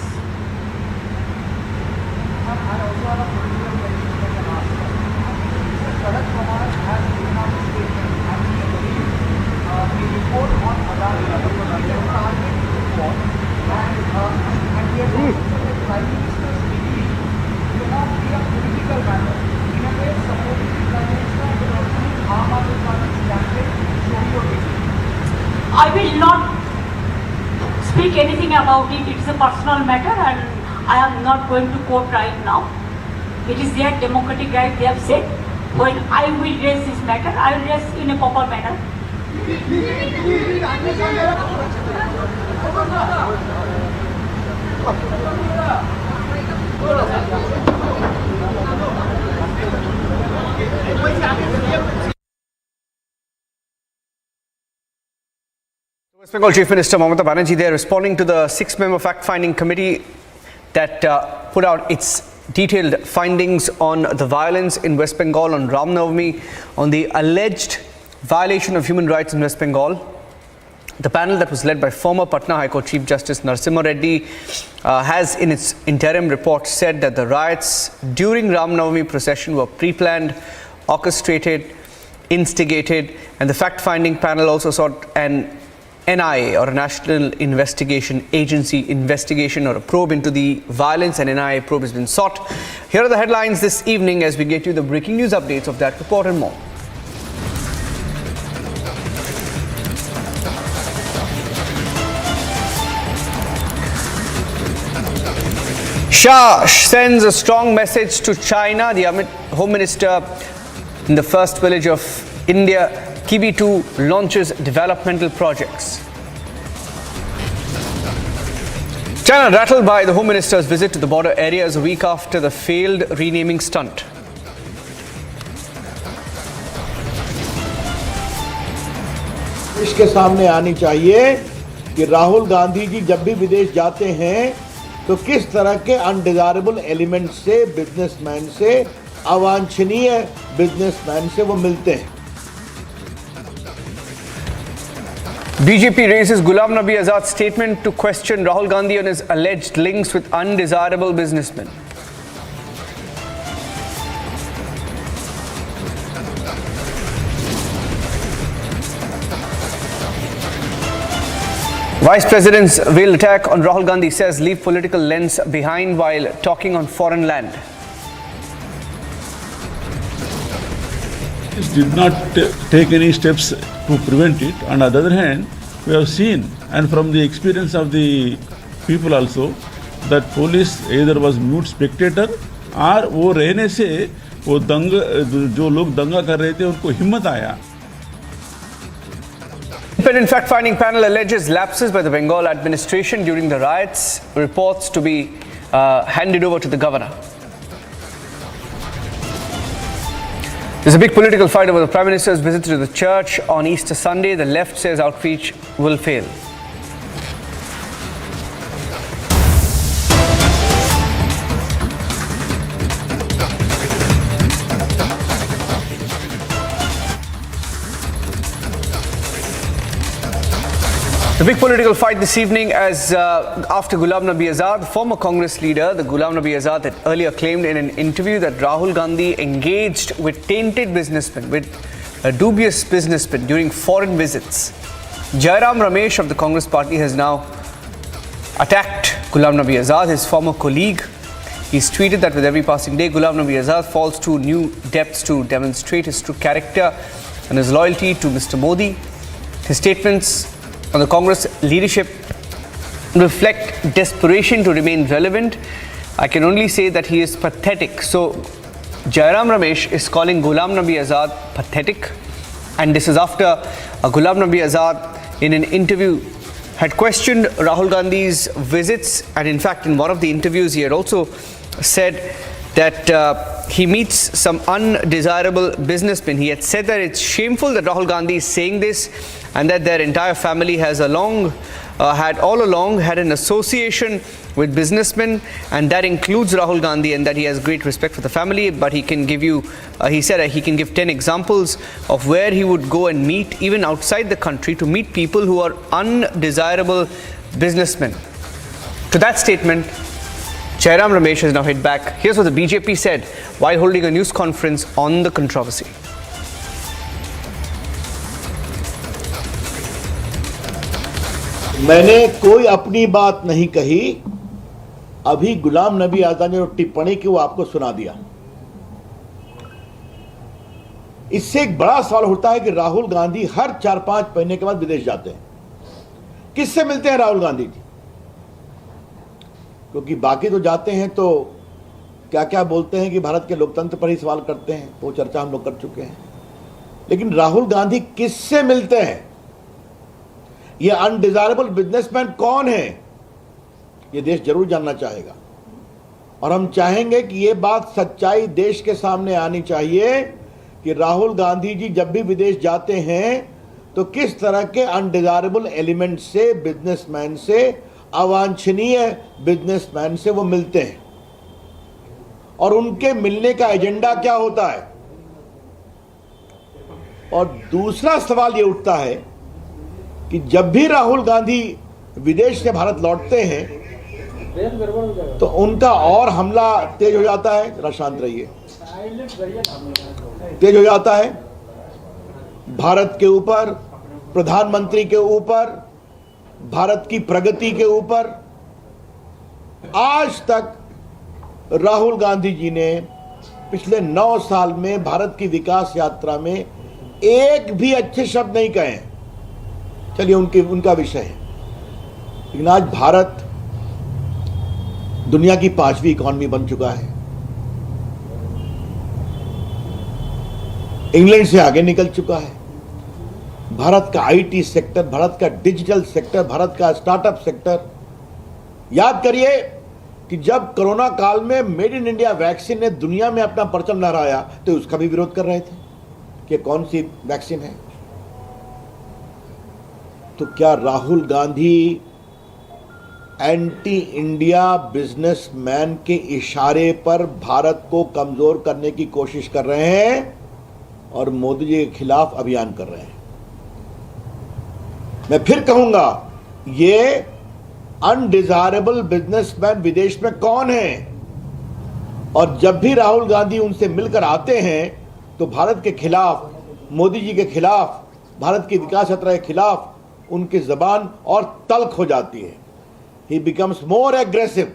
I will not speak anything about it. It is a personal matter, and I am not going to court right now. It is their democratic right. They have said, when I will raise this matter, I will raise in a proper manner. West Bengal Chief Minister Mamata Banerjee there responding to the 6-member fact-finding committee that put out its detailed findings on the violence in West Bengal on Ram Navami, on the alleged violation of human rights in West Bengal. The panel that was led by former Patna High Court Chief Justice Narasimha Reddy has in its interim report said that the riots during Ram Navami procession were pre-planned, orchestrated, instigated, and the fact-finding panel also sought an NIA or a National Investigation Agency investigation or a probe into the violence. An NIA probe has been sought. Here are the headlines this evening as we get you the breaking news updates of that report and more. Shah sends a strong message to China. The Home Minister in the first village of India, Kibi2, launches developmental projects. China rattled by the Home Minister's visit to the border areas a week after the failed renaming stunt. देश के सामने आनी चाहिए कि राहुल गांधी जी जब भी विदेश जाते हैं तो किस तरह के अनडिजायरेबल एलिमेंट से, बिजनेसमैन से, अवांछनीय बिजनेसमैन से वो मिलते हैं. BJP raises Ghulam Nabi Azad's statement to question Rahul Gandhi on his alleged links with undesirable businessmen. Vice President's veiled attack on Rahul Gandhi says leave political lens behind while talking on foreign land. Did not take any steps to prevent it. On the other hand, we have seen, and from the experience of the people also, that police either was mute spectator और वो रहने से वो जो लोग दंगा कर रहे थे उनको हिम्मत आया. Independent fact-finding panel alleges lapses by the Bengal administration during the riots, reports to be handed over to the governor. There's a big political fight over the Prime Minister's visit to the church on Easter Sunday. The left says outreach will fail. The big political fight this evening as after Ghulam Nabi Azad, former Congress leader, the Ghulam Nabi Azad had earlier claimed in an interview that Rahul Gandhi engaged with tainted businessmen, with dubious businessmen during foreign visits. Jairam Ramesh of the Congress party has now attacked Ghulam Nabi Azad, his former colleague. He's tweeted that with every passing day, Ghulam Nabi Azad falls to new depths to demonstrate his true character and his loyalty to Mr. Modi. His statements on the Congress leadership reflect desperation to remain relevant. I can only say that he is pathetic. So, Jairam Ramesh is calling Ghulam Nabi Azad pathetic, and this is after Ghulam Nabi Azad in an interview had questioned Rahul Gandhi's visits, and in fact in one of the interviews he had also said that he meets some undesirable businessmen. He had said that it's shameful that Rahul Gandhi is saying this and that their entire family has all along had an association with businessmen, and that includes Rahul Gandhi, and that he has great respect for the family. But he can give you, he said he can give 10 examples of where he would go and meet, even outside the country, to meet people who are undesirable businessmen. To that statement, Jairam Ramesh has now hit back. Here's what the BJP said while holding a news conference on the controversy. मैंने कोई अपनी बात नहीं कही, अभी गुलाम नबी आजाद ने जो टिप्पणी की वो आपको सुना दिया। इससे एक बड़ा सवाल उठता है कि राहुल गांधी हर 4-5 महीने के बाद विदेश जाते हैं। किससे मिलते हैं राहुल गांधी जी? क्योंकि बाकी तो जाते हैं तो क्या क्या बोलते हैं कि भारत के लोकतंत्र पर ही सवाल करते हैं, वो चर्चा हम लोग कर चुके हैं। लेकिन राहुल गांधी किससे मिलते हैं? ये अनडिजायरेबल बिजनेसमैन कौन है? ये देश जरूर जानना चाहेगा, और हम चाहेंगे कि ये बात सच्चाई देश के सामने आनी चाहिए कि राहुल गांधी जी जब भी विदेश जाते हैं तो किस तरह के अनडिजायरेबल एलिमेंट से, बिजनेसमैन से, अवांछनीय बिजनेसमैन से वो मिलते हैं, और उनके मिलने का एजेंडा क्या होता है। और दूसरा सवाल ये उठता है कि जब भी राहुल गांधी विदेश से भारत लौटते हैं तो उनका और हमला तेज हो जाता है। जरा शांत रहिए। तेज हो जाता है भारत के ऊपर, प्रधानमंत्री के ऊपर, भारत की प्रगति के ऊपर। आज तक राहुल गांधी जी ने पिछले 9 साल में भारत की विकास यात्रा में एक भी अच्छे शब्द नहीं कहे। चलिए उनका विषय है, लेकिन आज भारत दुनिया की 5वीं इकॉनमी बन चुका है, इंग्लैंड से आगे निकल चुका है। भारत का आईटी सेक्टर, भारत का डिजिटल सेक्टर, भारत का स्टार्टअप सेक्टर। याद करिए कि जब कोरोना काल में मेड इन इंडिया वैक्सीन ने दुनिया में अपना परचम लहराया तो उसका भी विरोध कर रहे थे कि कौन सी वैक्सीन है। तो क्या Rahul Gandhi anti India businessman के इशारे पर भारत को कमजोर करने की कोशिश कर रहे हैं और मोदी जी के खिलाफ अभियान कर रहे हैं? मैं फिर कहूंगा, ये अनडिजायरेबल बिजनेसमैन विदेश में कौन है? और जब भी राहुल गांधी उनसे मिलकर आते हैं तो भारत के खिलाफ, मोदी जी के खिलाफ, भारत की विकास यात्रा के खिलाफ उनकी जबान और तल्ख हो जाती है। He becomes more aggressive.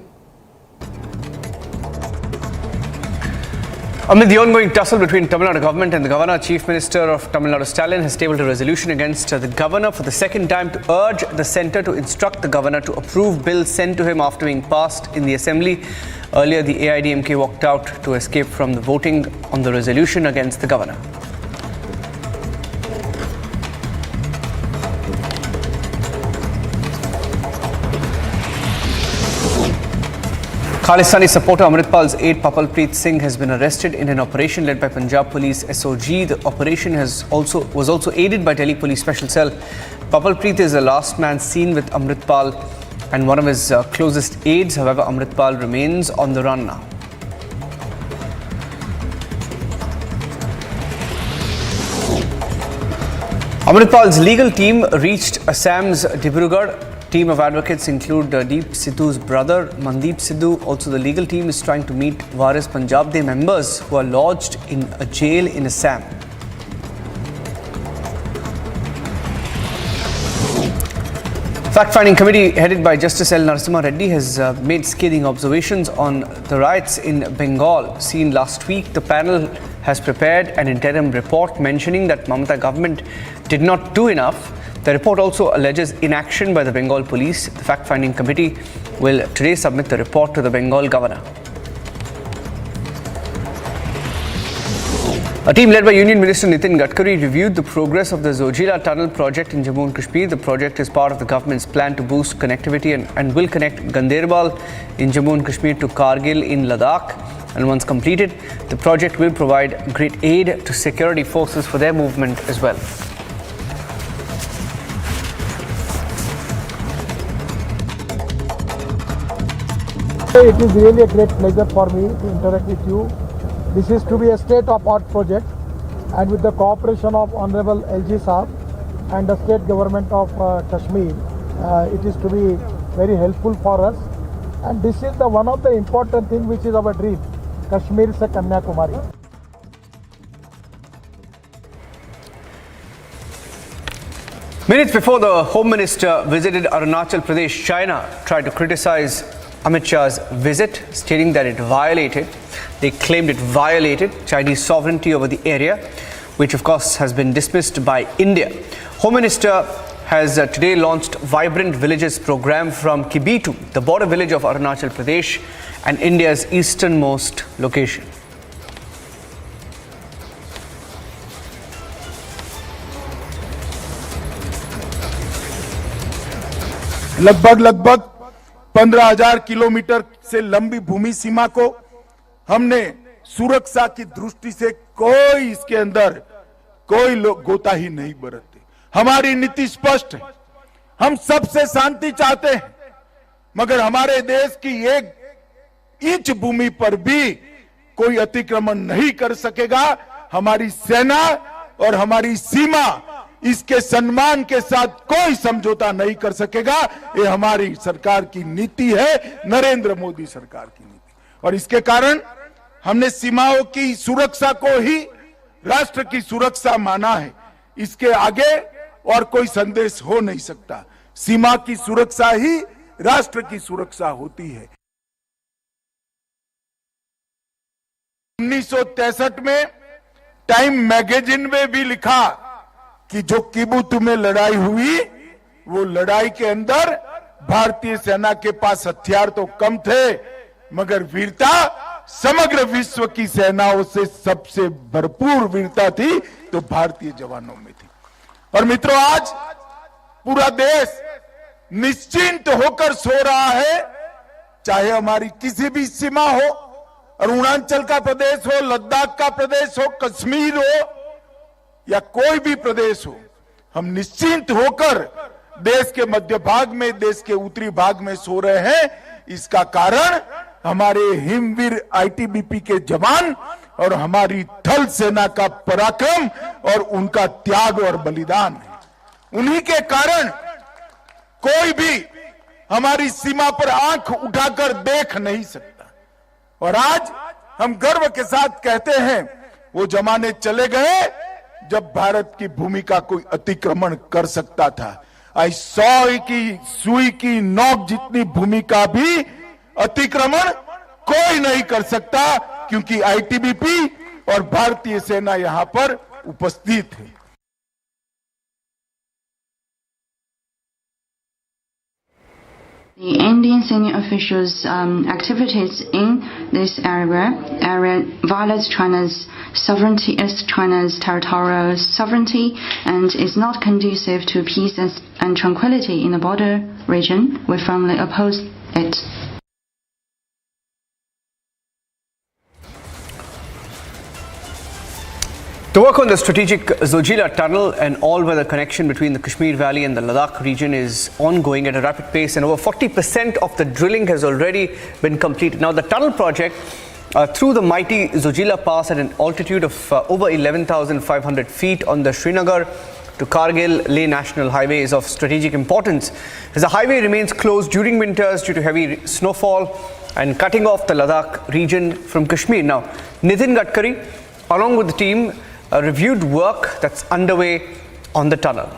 Amid the ongoing tussle between Tamil Nadu government and the governor, Chief Minister of Tamil Nadu Stalin has tabled a resolution against the governor for the second time to urge the centre to instruct the governor to approve bills sent to him after being passed in the assembly. Earlier, the AIDMK walked out to escape from the voting on the resolution against the governor. Khalistani supporter Amritpal's aide Papalpreet Singh has been arrested in an operation led by Punjab Police SOG. The operation was also aided by Delhi Police Special Cell. Papalpreet is the last man seen with Amritpal and one of his closest aides. However, Amritpal remains on the run now. Amritpal's legal team reached Assam's Dibrugarh. Team of advocates include Deep Sidhu's brother Mandeep Sidhu. Also, the legal team is trying to meet Waris Punjab Day members who are lodged in a jail in Assam. Fact-finding committee headed by Justice L. Narasimha Reddy has made scathing observations on the riots in Bengal seen last week. The panel has prepared an interim report mentioning that Mamata government did not do enough. The report also alleges inaction by the Bengal police. The fact-finding committee will today submit the report to the Bengal governor. A team led by Union Minister Nitin Gadkari reviewed the progress of the Zojila Tunnel project in Jammu and Kashmir. The project is part of the government's plan to boost connectivity and will connect Ganderbal in Jammu and Kashmir to Kargil in Ladakh. And once completed, the project will provide great aid to security forces for their movement as well. It is really a great pleasure for me to interact with you. This is to be a state-of-art project, and with the cooperation of Honorable LG Saab and the state government of Kashmir, it is to be very helpful for us. And this is one of the important things which is our dream, Kashmir se Kanyakumari. Minutes before the Home Minister visited Arunachal Pradesh, China tried to criticize Amit Shah's visit, stating that they claimed it violated Chinese sovereignty over the area, which of course has been dismissed by India. Home Minister has today launched Vibrant Villages program from Kibitu, the border village of Arunachal Pradesh and India's easternmost location. लगभग 15,000 kilometre से लंबी भूमि सीमा को हमने सुरक्षा की दृष्टि से कोई इसके अंदर कोई लोग गोताही नहीं बरतते। हमारी नीति स्पष्ट है, हम सबसे शांति चाहते हैं, मगर हमारे देश की एक इंच भूमि पर भी कोई अतिक्रमण नहीं कर सकेगा। हमारी सेना और हमारी सीमा इसके सम्मान के साथ कोई समझौता नहीं कर सकेगा। ये हमारी सरकार की नीति है, नरेंद्र मोदी सरकार की नीति, और इसके कारण हमने सीमाओं की सुरक्षा को ही राष्ट्र की सुरक्षा माना है। इसके आगे और कोई संदेश हो नहीं सकता। सीमा की सुरक्षा ही राष्ट्र की सुरक्षा होती है। 1963 में टाइम मैगजीन में भी लिखा कि जो किबुतु में लड़ाई हुई, वो लड़ाई के अंदर भारतीय सेना के पास हथियार तो कम थे, मगर वीरता समग्र विश्व की सेनाओं से सबसे भरपूर वीरता थी तो भारतीय जवानों में थी। और मित्रों, आज पूरा देश निश्चिंत होकर सो रहा है, चाहे हमारी किसी भी सीमा हो, अरुणाचल का प्रदेश हो, लद्दाख का प्रदेश हो, कश्मीर हो या कोई भी प्रदेश हो, हम निश्चिंत होकर देश के मध्य भाग में, देश के उत्तरी भाग में सो रहे हैं। इसका कारण हमारे हिमवीर आईटीबीपी के जवान और हमारी थल सेना का पराक्रम और उनका त्याग और बलिदान है। उन्हीं के कारण कोई भी हमारी सीमा पर आंख उठाकर देख नहीं सकता। और आज हम गर्व के साथ कहते हैं, वो जमाने चले गए जब भारत की भूमि का कोई अतिक्रमण कर सकता था। आज 100 की सुई की नोक जितनी भूमि का भी अतिक्रमण कोई नहीं कर सकता, क्योंकि आईटीबीपी और भारतीय सेना यहां पर उपस्थित है। The Indian senior officials' activities in this area violates China's sovereignty, is China's territorial sovereignty, and is not conducive to peace and tranquility in the border region. We firmly oppose it. The work on the strategic Zojila tunnel and all-weather connection between the Kashmir Valley and the Ladakh region is ongoing at a rapid pace, and over 40% of the drilling has already been completed. Now, the tunnel project through the mighty Zojila Pass at an altitude of over 11,500 feet on the Srinagar to Kargil-Leh National Highway is of strategic importance as the highway remains closed during winters due to heavy snowfall and cutting off the Ladakh region from Kashmir. Now, Nitin Gadkari, along with the team, reviewed work that's underway on the tunnel.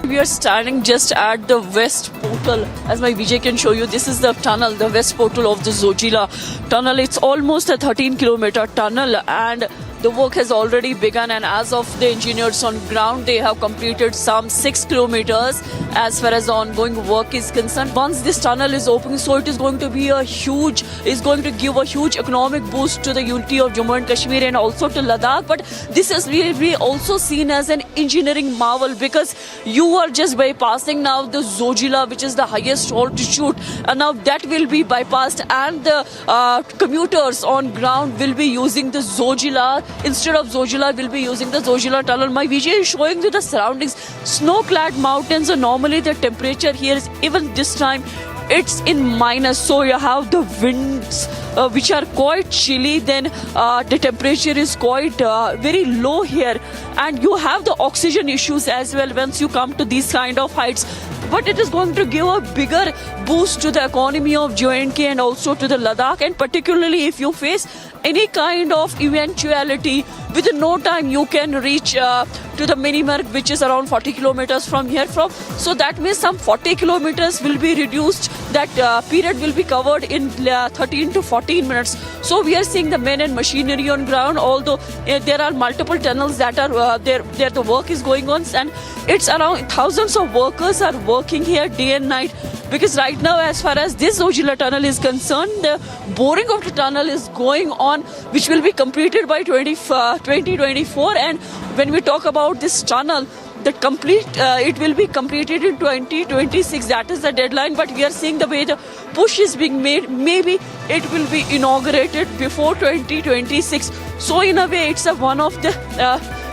We are standing just at the west portal. As my Vijay can show you, this is the tunnel, the west portal of the Zojila tunnel. It's almost a 13-kilometer tunnel and the work has already begun, and as of the engineers on ground, they have completed some 6 kilometers as far as the ongoing work is concerned. Once this tunnel is open, so it is going to be is going to give a huge economic boost to the unity of Jammu and Kashmir and also to Ladakh. But this is really also seen as an engineering marvel because you are just bypassing now the Zojila, which is the highest altitude, and now that will be bypassed, and the commuters on ground will be using the Zojila. Instead of Zojila, will be using the Zojila tunnel. My Vijay is showing you the surroundings. Snow-clad mountains, and normally the temperature here is, even this time, it's in minus. So you have the winds which are quite chilly. Then the temperature is quite very low here. And you have the oxygen issues as well once you come to these kind of heights. But it is going to give a bigger boost to the economy of J&K and also to the Ladakh. And particularly if you face any kind of eventuality, within no time you can reach to the Minimark, which is around 40 kilometers from here from. So that means some 40 kilometers will be reduced. That period will be covered in 13 to 14 minutes. So we are seeing the men and machinery on ground, although there are multiple tunnels that are there the work is going on, and it's around thousands of workers are working here day and night. Because right now, as far as this Zojila tunnel is concerned, the boring of the tunnel is going on, which will be completed by 2024. And when we talk about this tunnel, it will be completed in 2026. That is the deadline. But we are seeing the way the push is being made. Maybe it will be inaugurated before 2026. So in a way, it's one of the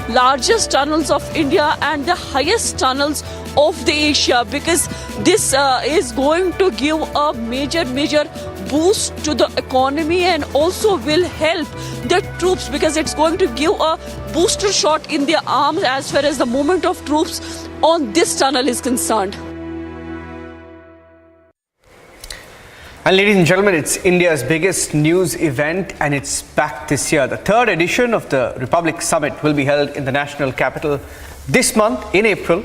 largest tunnels of India and the highest tunnels of the Asia, because this is going to give a major boost to the economy and also will help the troops, because it's going to give a booster shot in their arms as far as the movement of troops on this tunnel is concerned. And ladies and gentlemen, it's India's biggest news event and it's back this year. The third edition of the Republic Summit will be held in the national capital this month in April.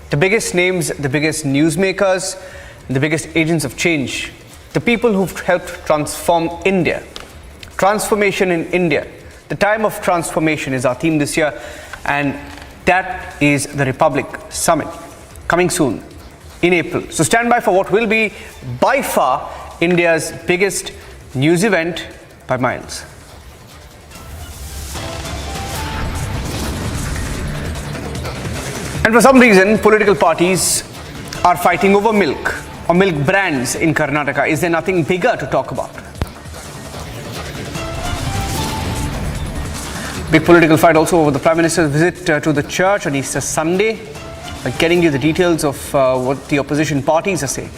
The biggest names, the biggest newsmakers, the biggest agents of change, the people who've helped transform India. Transformation in India. The time of transformation is our theme this year, and that is the Republic Summit coming soon in April. So stand by for what will be by far India's biggest news event by miles. And for some reason, political parties are fighting over milk or milk brands in Karnataka. Is there nothing bigger to talk about? Big political fight also over the Prime Minister's visit to the church on Easter Sunday. Getting you the details of what the opposition parties are saying.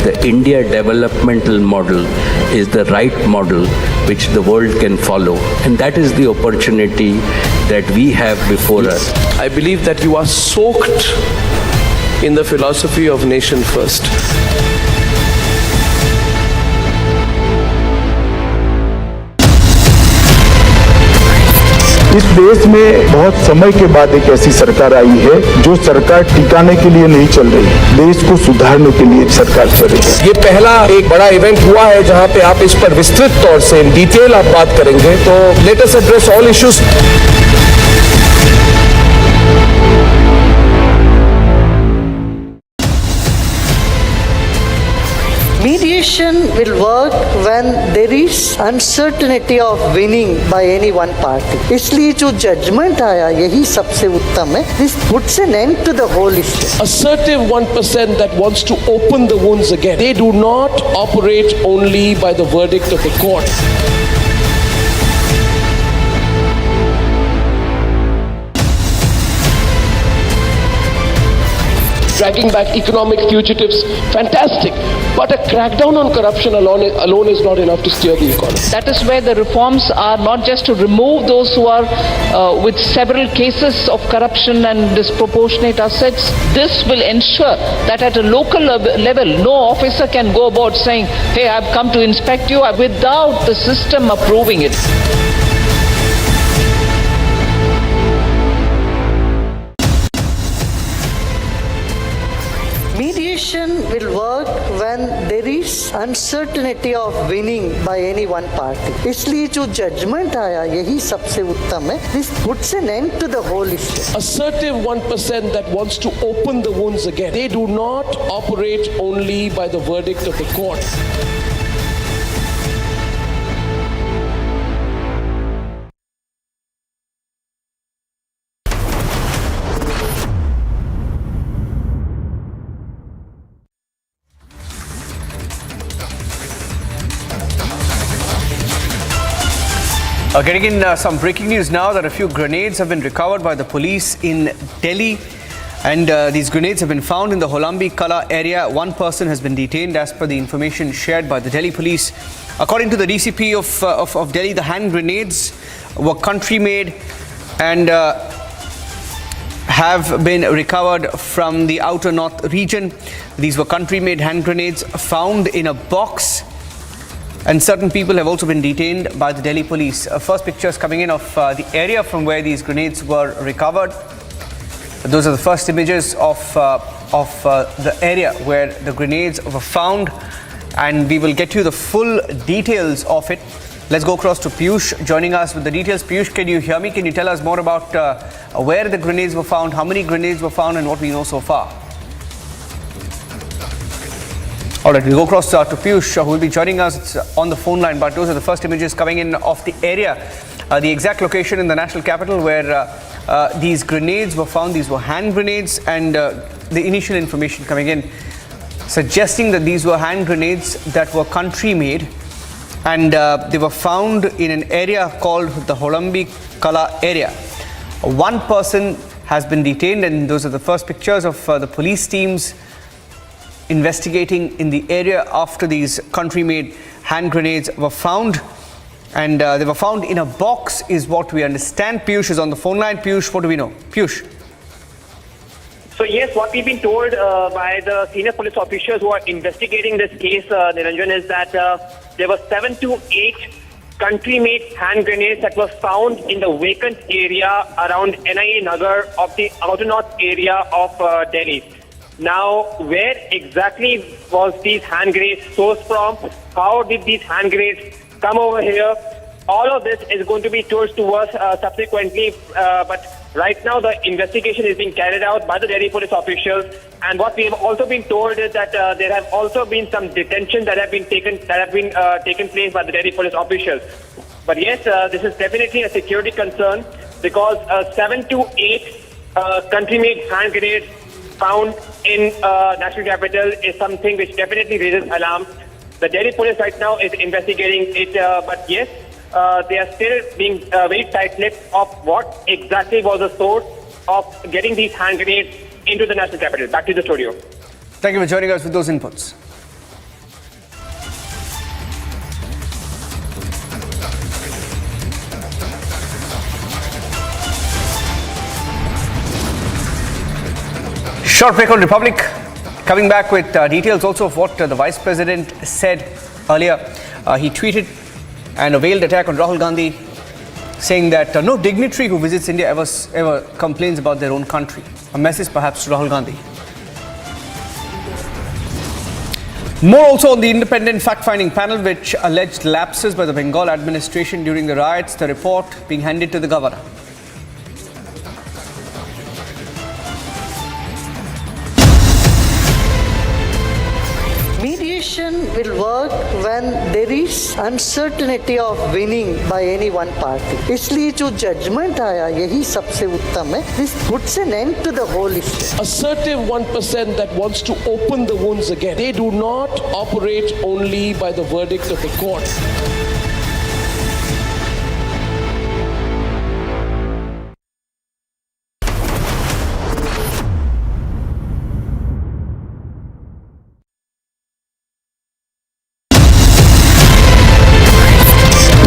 The India developmental model is the right model which the world can follow. And that is the opportunity that we have before us. I believe that you are soaked in the philosophy of nation first. इस देश में बहुत समय के बाद एक ऐसी सरकार आई है जो सरकार टिकाने के लिए नहीं चल रही है, देश को सुधारने के लिए सरकार चल रही है। ये पहला एक बड़ा इवेंट हुआ है जहां पे आप इस पर विस्तृत तौर से इन डिटेल आप बात करेंगे, तो let us address all issues. Mediation will work when there is uncertainty of winning by any one party. इसलिए जो judgment आया यही सबसे उत्तम है. This puts an end to the whole issue. Assertive 1% that wants to open the wounds again. They do not operate only by the verdict of the court. dragging back economic fugitives, fantastic. But a crackdown on corruption alone is not enough to steer the economy. That is where the reforms are not just to remove those who are with several cases of corruption and disproportionate assets. This will ensure that at a local level, no officer can go about saying, hey, I've come to inspect you, without the system approving it. Mediation will work when there is uncertainty of winning by any one party. इसलिए जो judgment आया यही सबसे उत्तम है. This puts an end to the whole issue. Assertive 1% that wants to open the wounds again. They do not operate only by the verdict of the court. Getting in some breaking news now that a few grenades have been recovered by the police in Delhi, and these grenades have been found in the Holambhi Kala area. One person has been detained as per the information shared by the Delhi police. According to the DCP of Delhi, the hand grenades were country-made and have been recovered from the outer north region. These were country-made hand grenades found in a box, and certain people have also been detained by the Delhi police. First pictures coming in of the area from where these grenades were recovered. Those are the first images of the area where the grenades were found, and we will get you the full details of it. Let's go across to Piyush joining us with the details. Piyush, can you hear me? Can you tell us more about where the grenades were found, how many grenades were found, and what we know so far? All right, we'll go across to Piyush, who will be joining us on the phone line. But those are the first images coming in of the area, the exact location in the national capital where these grenades were found. These were hand grenades, and the initial information coming in suggesting that these were hand grenades that were country-made, and they were found in an area called the Holambhi Kala area. One person has been detained, and those are the first pictures of the police teams investigating in the area after these country-made hand grenades were found, and they were found in a box is what we understand. Piyush is on the phone line. Piyush, what do we know? Piyush. So yes, what we've been told by the senior police officers who are investigating this case, Niranjan, is that there were 7 to 8 country-made hand grenades that were found in the vacant area around NIA Nagar of the outer north area of Delhi. Now, where exactly was these hand grenades sourced from? How did these hand grenades come over here? All of this is going to be told to us subsequently, but right now the investigation is being carried out by the Delhi police officials, and what we have also been told is that there have also been some detentions that have been taken place by the Delhi police officials. But yes, this is definitely a security concern, because 7 to 8 country-made hand grenades found in national capital is something which definitely raises alarm. The Delhi police right now is investigating it, but yes, they are still being very tight-lipped of what exactly was the source of getting these hand grenades into the national capital. Back to the studio. Thank you for joining us with those inputs. Short break on Republic. Coming back with details also of what the Vice President said earlier. He tweeted an veiled attack on Rahul Gandhi, saying that no dignitary who visits India ever complains about their own country. A message perhaps to Rahul Gandhi. More also on the independent fact-finding panel which alleged lapses by the Bengal administration during the riots. The report being handed to the governor. Mediation will work when there is uncertainty of winning by any one party. इसलिए जो judgment आया यही सबसे उत्तम है. This puts an end to the whole issue. Assertive 1% that wants to open the wounds again. They do not operate only by the verdict of the court.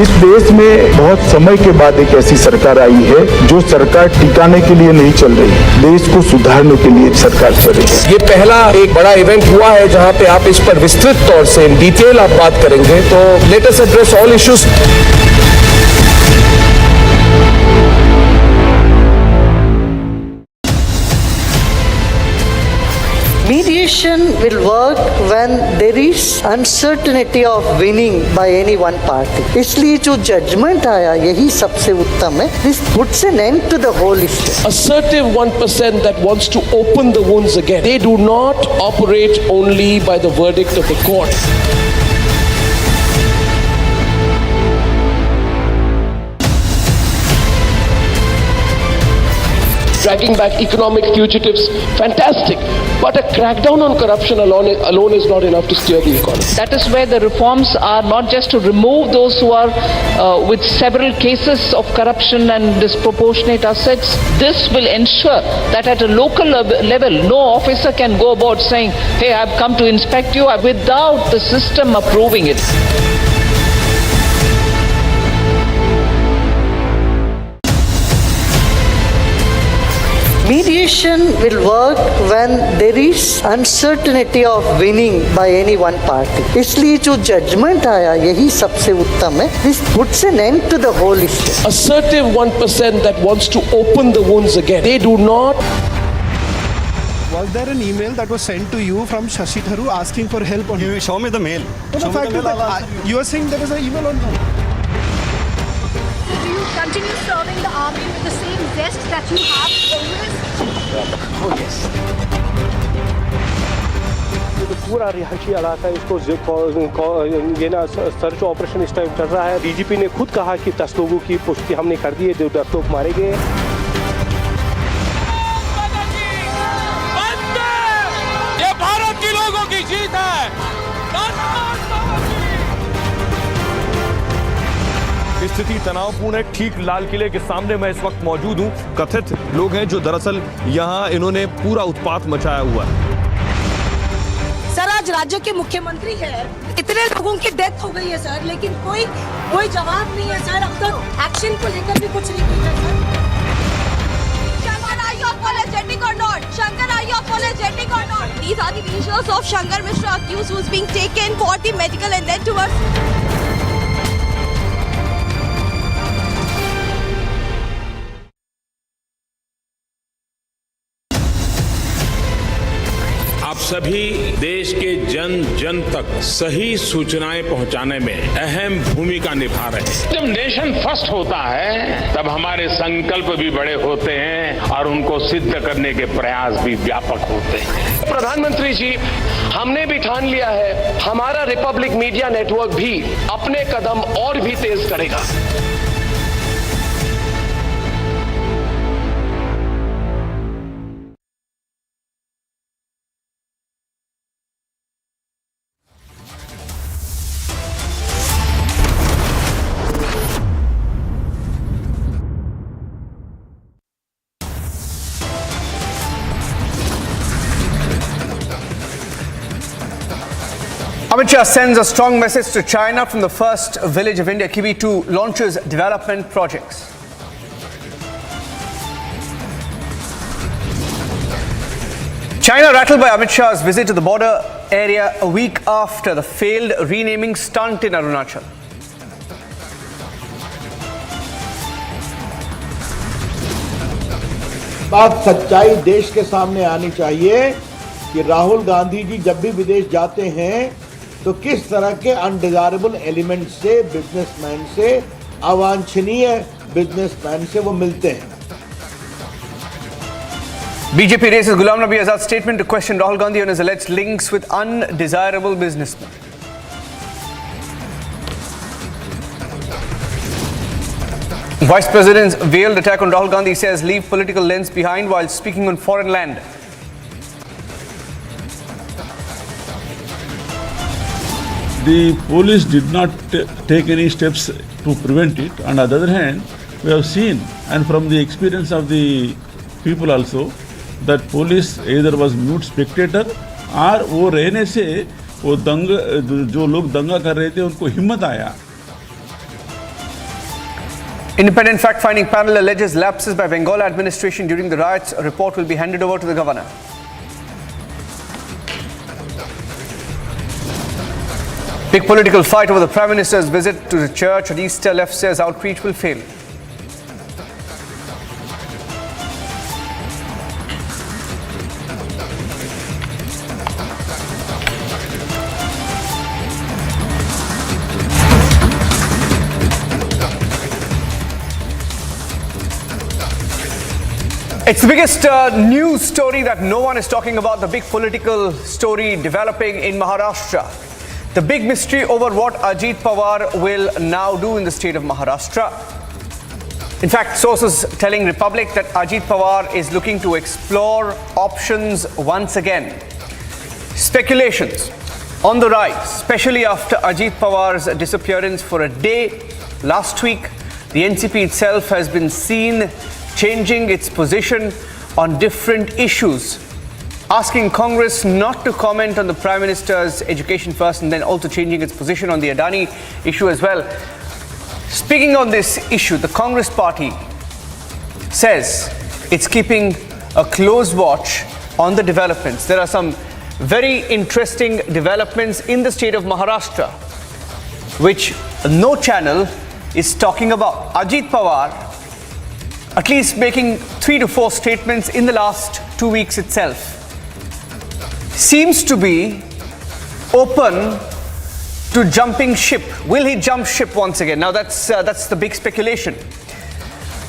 इस देश में बहुत समय के बाद एक ऐसी सरकार आई है जो सरकार टिकाने के लिए नहीं चल रही, देश को सुधारने के लिए सरकार चल रही है। ये पहला एक बड़ा इवेंट हुआ है जहां पे आप इस पर विस्तृत तौर से इन डिटेल आप बात करेंगे, तो let us address all issues. Mediation will work when there is uncertainty of winning by any one party. इसलिए जो judgment आया यही सबसे उत्तम है. This puts an end to the whole issue. Assertive 1% that wants to open the wounds again. They do not operate only by the verdict of the court. Dragging back economic fugitives, fantastic. But a crackdown on corruption alone is not enough to steer the economy. That is where the reforms are not just to remove those who are with several cases of corruption and disproportionate assets. This will ensure that at a local level, no officer can go about saying, hey, I've come to inspect you without the system approving it. Mediation will work when there is uncertainty of winning by any one party. इसलिए जो judgment आया यही सबसे उत्तम है. This puts an end to the whole issue. Assertive 1% that wants to open the wounds again. They do not. Was there an email that was sent to you from Shashi Tharoor asking for help on? You show me the mail. No, the fact is that you are saying there is an email or no? Do you continue serving the army with the same zest that you have always? Oh yes. तो पूरा रिहायशी इलाका इसको ये ना search operation इस time चल रहा है। डीजीपी ने खुद कहा कि 10 लोगों की पुष्टि हमने कर दी है, जो 10 लोग मारे गए हैं। ये भारत के लोगों की जीत है। स्थिति तनावपूर्ण है। ठीक लाल किले के सामने मैं इस वक्त मौजूद हूं। कथित लोग हैं जो दरअसल यहां इन्होंने पूरा उत्पात मचाया हुआ है। सर आज राज्य के मुख्यमंत्री है, इतने लोगों की डेथ हो गई है सर, लेकिन कोई जवाब नहीं है सर। अब तक एक्शन को लेकर भी कुछ नहीं किया sir. Shankar, are you apologetic or not? These are the visuals of Shankar Mishra accused who's being taken for the medical and then towards. आप सभी देश के जन जन तक सही सूचनाएं पहुंचाने में अहम भूमिका निभा रहे हैं। जब नेशन फर्स्ट होता है तब हमारे संकल्प भी बड़े होते हैं और उनको सिद्ध करने के प्रयास भी व्यापक होते हैं। प्रधानमंत्री जी, हमने भी ठान लिया है, हमारा रिपब्लिक मीडिया नेटवर्क भी अपने कदम और भी तेज करेगा। Amit Shah sends a strong message to China from the first village of India. Kiwi 2 launches development projects. China rattled by Amit Shah's visit to the border area a week after the failed renaming stunt in Arunachal. बात सच्चाई देश के सामने आनी चाहिए कि राहुल गांधी जी जब भी विदेश जाते हैं तो किस तरह के अनडिजायरेबल एलिमेंट से, बिजनेसमैन से, अवांछनीय बिजनेसमैन से वो मिलते हैं। BJP raises Ghulam Nabi Azad's statement to question Rahul Gandhi on his alleged links with undesirable businessmen. Vice President's veiled attack on Rahul Gandhi says leave political lens behind while speaking on foreign land. The police did not take any steps to prevent it. On the other hand, we have seen, and from the experience of the people also, that police either was mute spectator और वो रहने से वो जो लोग दंगा कर रहे थे उनको हिम्मत आया Independent fact-finding panel alleges lapses by Bengal administration during the riots. A report will be handed over to the governor. Big political fight over the Prime Minister's visit to the church. An Easter left says outreach will fail. It's the biggest news story that no one is talking about, the big political story developing in Maharashtra. The big mystery over what Ajit Pawar will now do in the state of Maharashtra. In fact, sources telling Republic that Ajit Pawar is looking to explore options once again. Speculations on the rise, especially after Ajit Pawar's disappearance for a day last week. The NCP itself has been seen changing its position on different issues, asking Congress not to comment on the Prime Minister's education first, and then also changing its position on the Adani issue as well. Speaking on this issue, the Congress party says it's keeping a close watch on the developments. There are some very interesting developments in the state of Maharashtra, which no channel is talking about. Ajit Pawar at least making 3 to 4 statements in the last 2 weeks itself, seems to be open to jumping ship. Will he jump ship once again? Now that's the big speculation.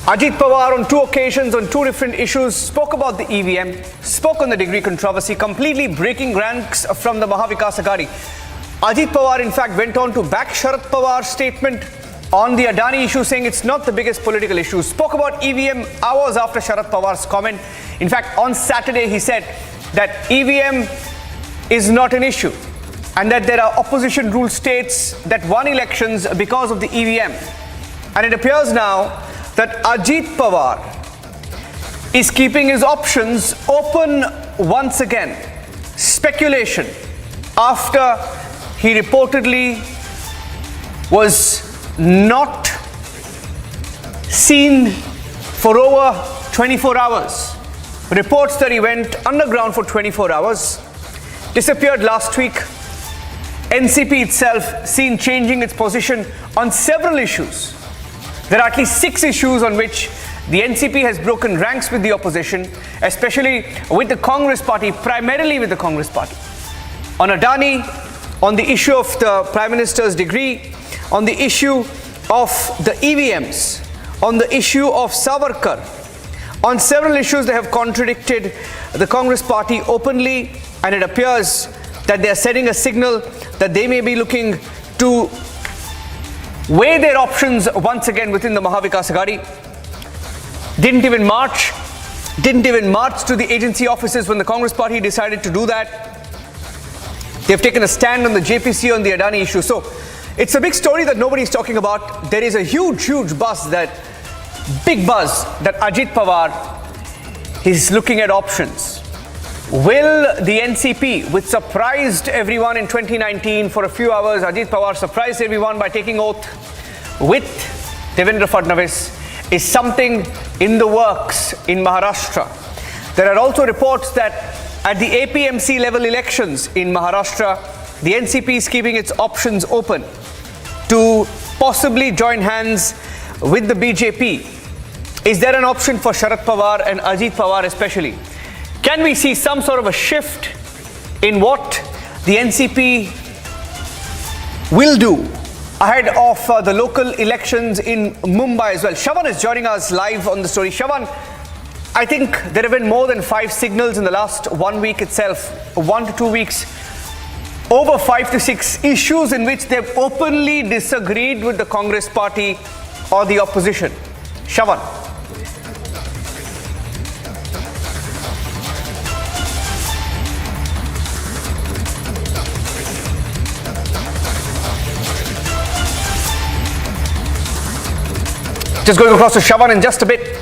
Ajit Pawar on 2 occasions on 2 different issues spoke about the EVM, spoke on the degree controversy, completely breaking ranks from the Mahavikas Aghadi. Ajit Pawar in fact went on to back Sharad Pawar's statement on the Adani issue, saying it's not the biggest political issue. Spoke about EVM hours after Sharad Pawar's comment. In fact, on Saturday he said that EVM is not an issue and that there are opposition ruled states that won elections because of the EVM. And it appears now that Ajit Pawar is keeping his options open once again. Speculation after he reportedly was not seen for over 24 hours. Reports that he went underground for 24 hours, disappeared last week. NCP itself seen changing its position on several issues. There are at least 6 issues on which the NCP has broken ranks with the opposition, especially with the Congress party, primarily with the Congress party. On Adani, on the issue of the Prime Minister's degree, on the issue of the EVMs, on the issue of Savarkar. On several issues they have contradicted the Congress party openly, and it appears that they are sending a signal that they may be looking to weigh their options once again within the Mahavikas Aghadi. Didn't even march to the agency offices when the Congress party decided to do that. They've taken a stand on the JPC on the Adani issue. So it's a big story that nobody's talking about. There is a huge buzz that Ajit Pawar is looking at options. Will the NCP, which surprised everyone in 2019 for a few hours, Ajit Pawar surprised everyone by taking oath with Devendra Fadnavis, is something in the works in Maharashtra. There are also reports that at the APMC level elections in Maharashtra, the NCP is keeping its options open to possibly join hands with the BJP. Is there an option for Sharad Pawar and Ajit Pawar especially? Can we see some sort of a shift in what the NCP will do ahead of the local elections in Mumbai as well? Shravan is joining us live on the story. Shravan, I think there have been more than 5 signals in the last 1 week itself, 1 to 2 weeks, over 5 to 6 issues in which they've openly disagreed with the Congress party or the opposition. Shravan. Just going across to Shravan in just a bit,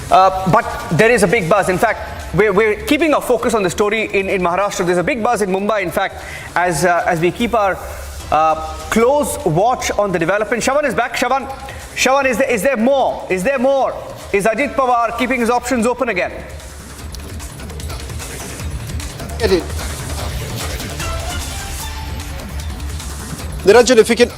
but there is a big buzz. In fact, we're keeping our focus on the story in Maharashtra. There's a big buzz in Mumbai, in fact, as we keep our close watch on the development. Shravan is back. Shravan, is there more? Is there more? Is Ajit Pawar keeping his options open again? Niranjan, if you can.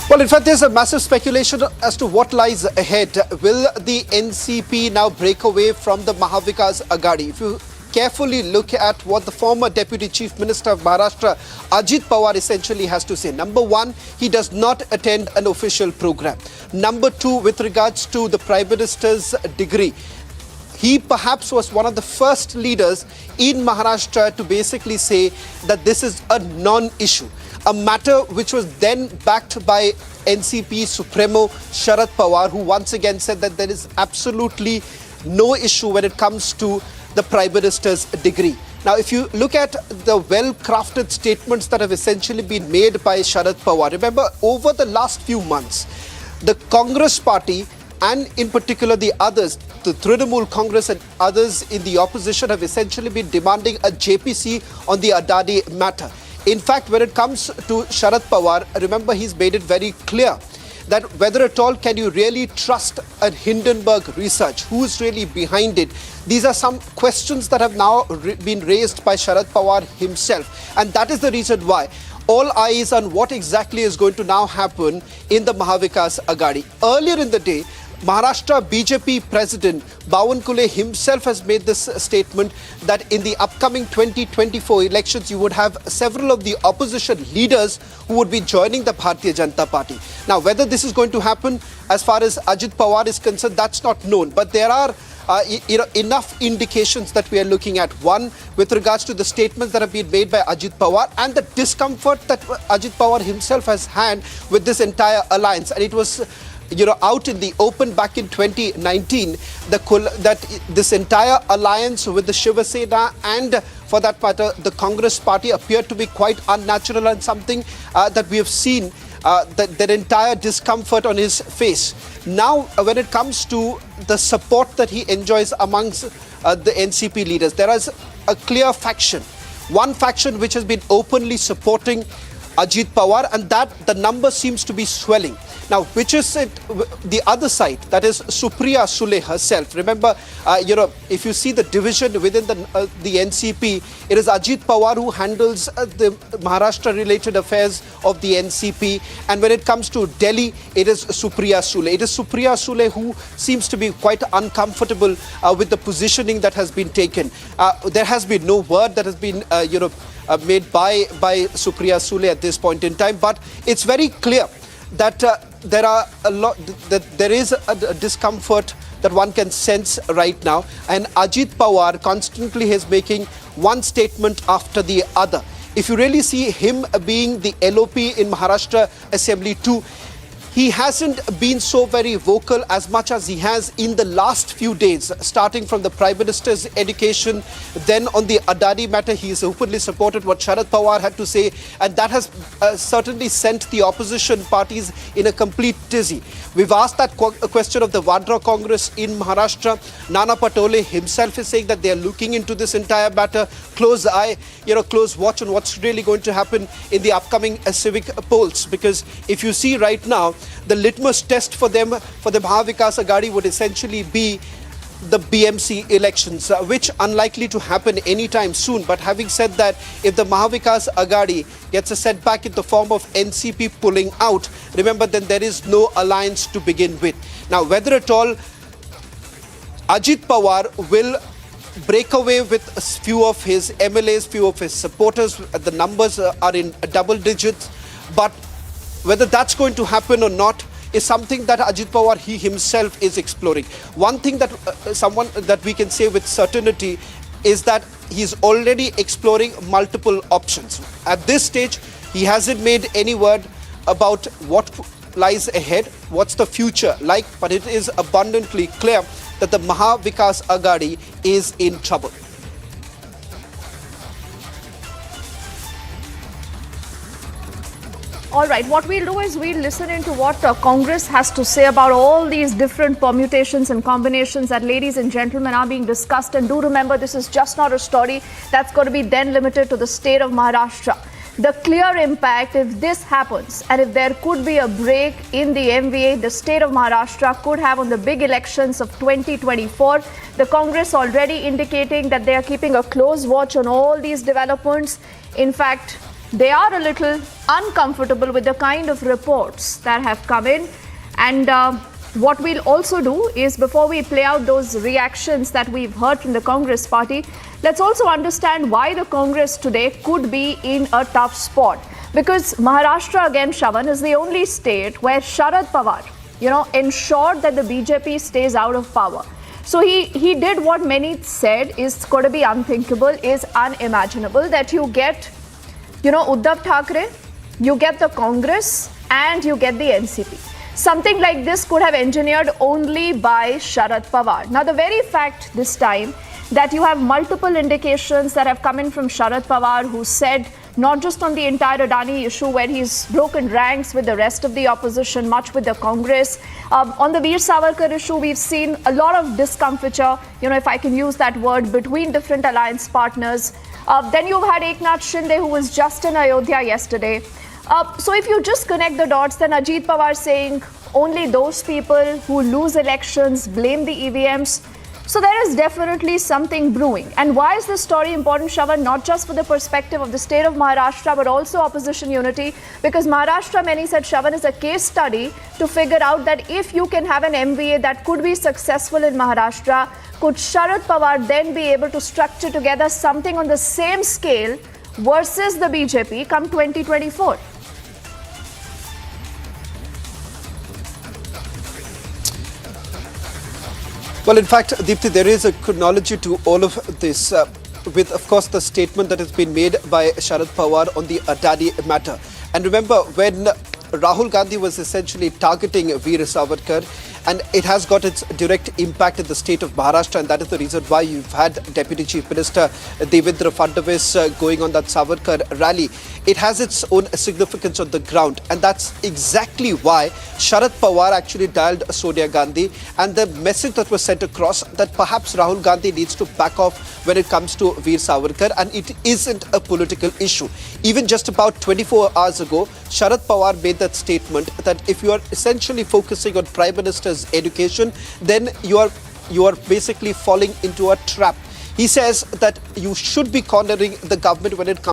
Well, in fact, there's a massive speculation as to what lies ahead. Will the NCP now break away from the Mahavikas Aghadi? If you carefully look at what the former Deputy Chief Minister of Maharashtra, Ajit Pawar, essentially has to say. Number one, he does not attend an official program. Number two, with regards to the Prime Minister's degree, he perhaps was one of the first leaders in Maharashtra to basically say that this is a non-issue. A matter which was then backed by NCP Supremo Sharad Pawar, who once again said that there is absolutely no issue when it comes to the Prime Minister's degree. Now, if you look at the well-crafted statements that have essentially been made by Sharad Pawar, remember, over the last few months, the Congress party and in particular the others, the Trinamool Congress and others in the opposition have essentially been demanding a JPC on the Adani matter. In fact, when it comes to Sharad Pawar, remember, he's made it very clear that whether at all can you really trust a Hindenburg research, who is really behind it. These are some questions that have now been raised by Sharad Pawar himself, and that is the reason why all eyes on what exactly is going to now happen in the Mahavikas Aghadi. Earlier in the day, Maharashtra BJP President Bawankule himself has made this statement that in the upcoming 2024 elections, you would have several of the opposition leaders who would be joining the Bharatiya Janata Party. Now, whether this is going to happen as far as Ajit Pawar is concerned, that's not known. But there are enough indications that we are looking at. One, with regards to the statements that have been made by Ajit Pawar and the discomfort that Ajit Pawar himself has had with this entire alliance. And it was out in the open back in 2019, that this entire alliance with the Shiva Sena and, for that matter, the Congress party appeared to be quite unnatural and something that we have seen that entire discomfort on his face. Now, when it comes to the support that he enjoys amongst the NCP leaders, there is a clear faction. One faction which has been openly supporting Ajit Pawar, and that the number seems to be swelling. Now, which is it, the other side, that is Supriya Sule herself. Remember, if you see the division within the NCP, it is Ajit Pawar who handles the Maharashtra-related affairs of the NCP. And when it comes to Delhi, it is Supriya Sule. It is Supriya Sule who seems to be quite uncomfortable with the positioning that has been taken. There has been no word that has been, made by Supriya Sule at this point in time, but it's very clear that there is a discomfort that one can sense right now, and Ajit Pawar constantly is making one statement after the other. If you really see him being the LOP in Maharashtra Assembly too, he hasn't been so very vocal as much as he has in the last few days, starting from the Prime Minister's education, then on the Adani matter. He has openly supported what Sharad Pawar had to say, and that has certainly sent the opposition parties in a complete tizzy. We've asked that question of the Vadra Congress in Maharashtra. Nana Patole himself is saying that they are looking into this entire matter. Close eye, close watch on what's really going to happen in the upcoming civic polls. Because if you see right now, the litmus test for them, for the Mahavikas Aghadi, would essentially be the BMC elections, which unlikely to happen anytime soon. But having said that, if the Mahavikas Aghadi gets a setback in the form of NCP pulling out, remember, then there is no alliance to begin with. Now, whether at all Ajit Pawar will break away with a few of his MLAs, few of his supporters, the numbers are in double digits, but whether that's going to happen or not is something that Ajit Pawar, he himself, is exploring. One thing that that we can say with certainty is that he's already exploring multiple options. At this stage, he hasn't made any word about what lies ahead, what's the future like, but it is abundantly clear that the Mahavikas Aghadi is in trouble. All right, what we'll do is we'll listen into what Congress has to say about all these different permutations and combinations that, ladies and gentlemen, are being discussed. And do remember, this is just not a story that's going to be then limited to the state of Maharashtra. The clear impact, if this happens, and if there could be a break in the MVA, the state of Maharashtra could have on the big elections of 2024. The Congress already indicating that they are keeping a close watch on all these developments. In fact, they are a little uncomfortable with the kind of reports that have come in. And what we'll also do is, before we play out those reactions that we've heard from the Congress party, let's also understand why the Congress today could be in a tough spot. Because Maharashtra, again, Shravan, is the only state where Sharad Pawar, ensured that the BJP stays out of power. So he did what many said is going to be unthinkable, is unimaginable, that you get Uddhav Thackeray, you get the Congress, and you get the NCP. Something like this could have engineered only by Sharad Pawar. Now, the very fact this time that you have multiple indications that have come in from Sharad Pawar, who said, not just on the entire Adani issue where he's broken ranks with the rest of the opposition, much with the Congress. On the Veer Savarkar issue, we've seen a lot of discomfiture, if I can use that word, between different alliance partners. Then you've had Eknath Shinde, who was just in Ayodhya yesterday. So if you just connect the dots, then Ajit Pawar saying only those people who lose elections blame the EVMs. So there is definitely something brewing. And why is this story important, Shravan? Not just for the perspective of the state of Maharashtra, but also opposition unity. Because Maharashtra, many said, Shravan, is a case study to figure out that if you can have an MVA that could be successful in Maharashtra, could Sharad Pawar then be able to structure together something on the same scale versus the BJP come 2024? Well, in fact, Deepthi, there is a chronology to all of this, with, of course, the statement that has been made by Sharad Pawar on the Adani matter. And remember, when Rahul Gandhi was essentially targeting Veer Savarkar, and it has got its direct impact in the state of Maharashtra, and that is the reason why you've had Deputy Chief Minister Devendra Fadnavis going on that Savarkar rally. It has its own significance on the ground, and that's exactly why Sharad Pawar actually dialed Sonia Gandhi, and the message that was sent across that perhaps Rahul Gandhi needs to back off when it comes to Veer Savarkar, and it isn't a political issue. Even just about 24 hours ago, Sharad Pawar made that statement that if you are essentially focusing on Prime Minister's education, then you are basically falling into a trap. He says that you should be cornering the government when it comes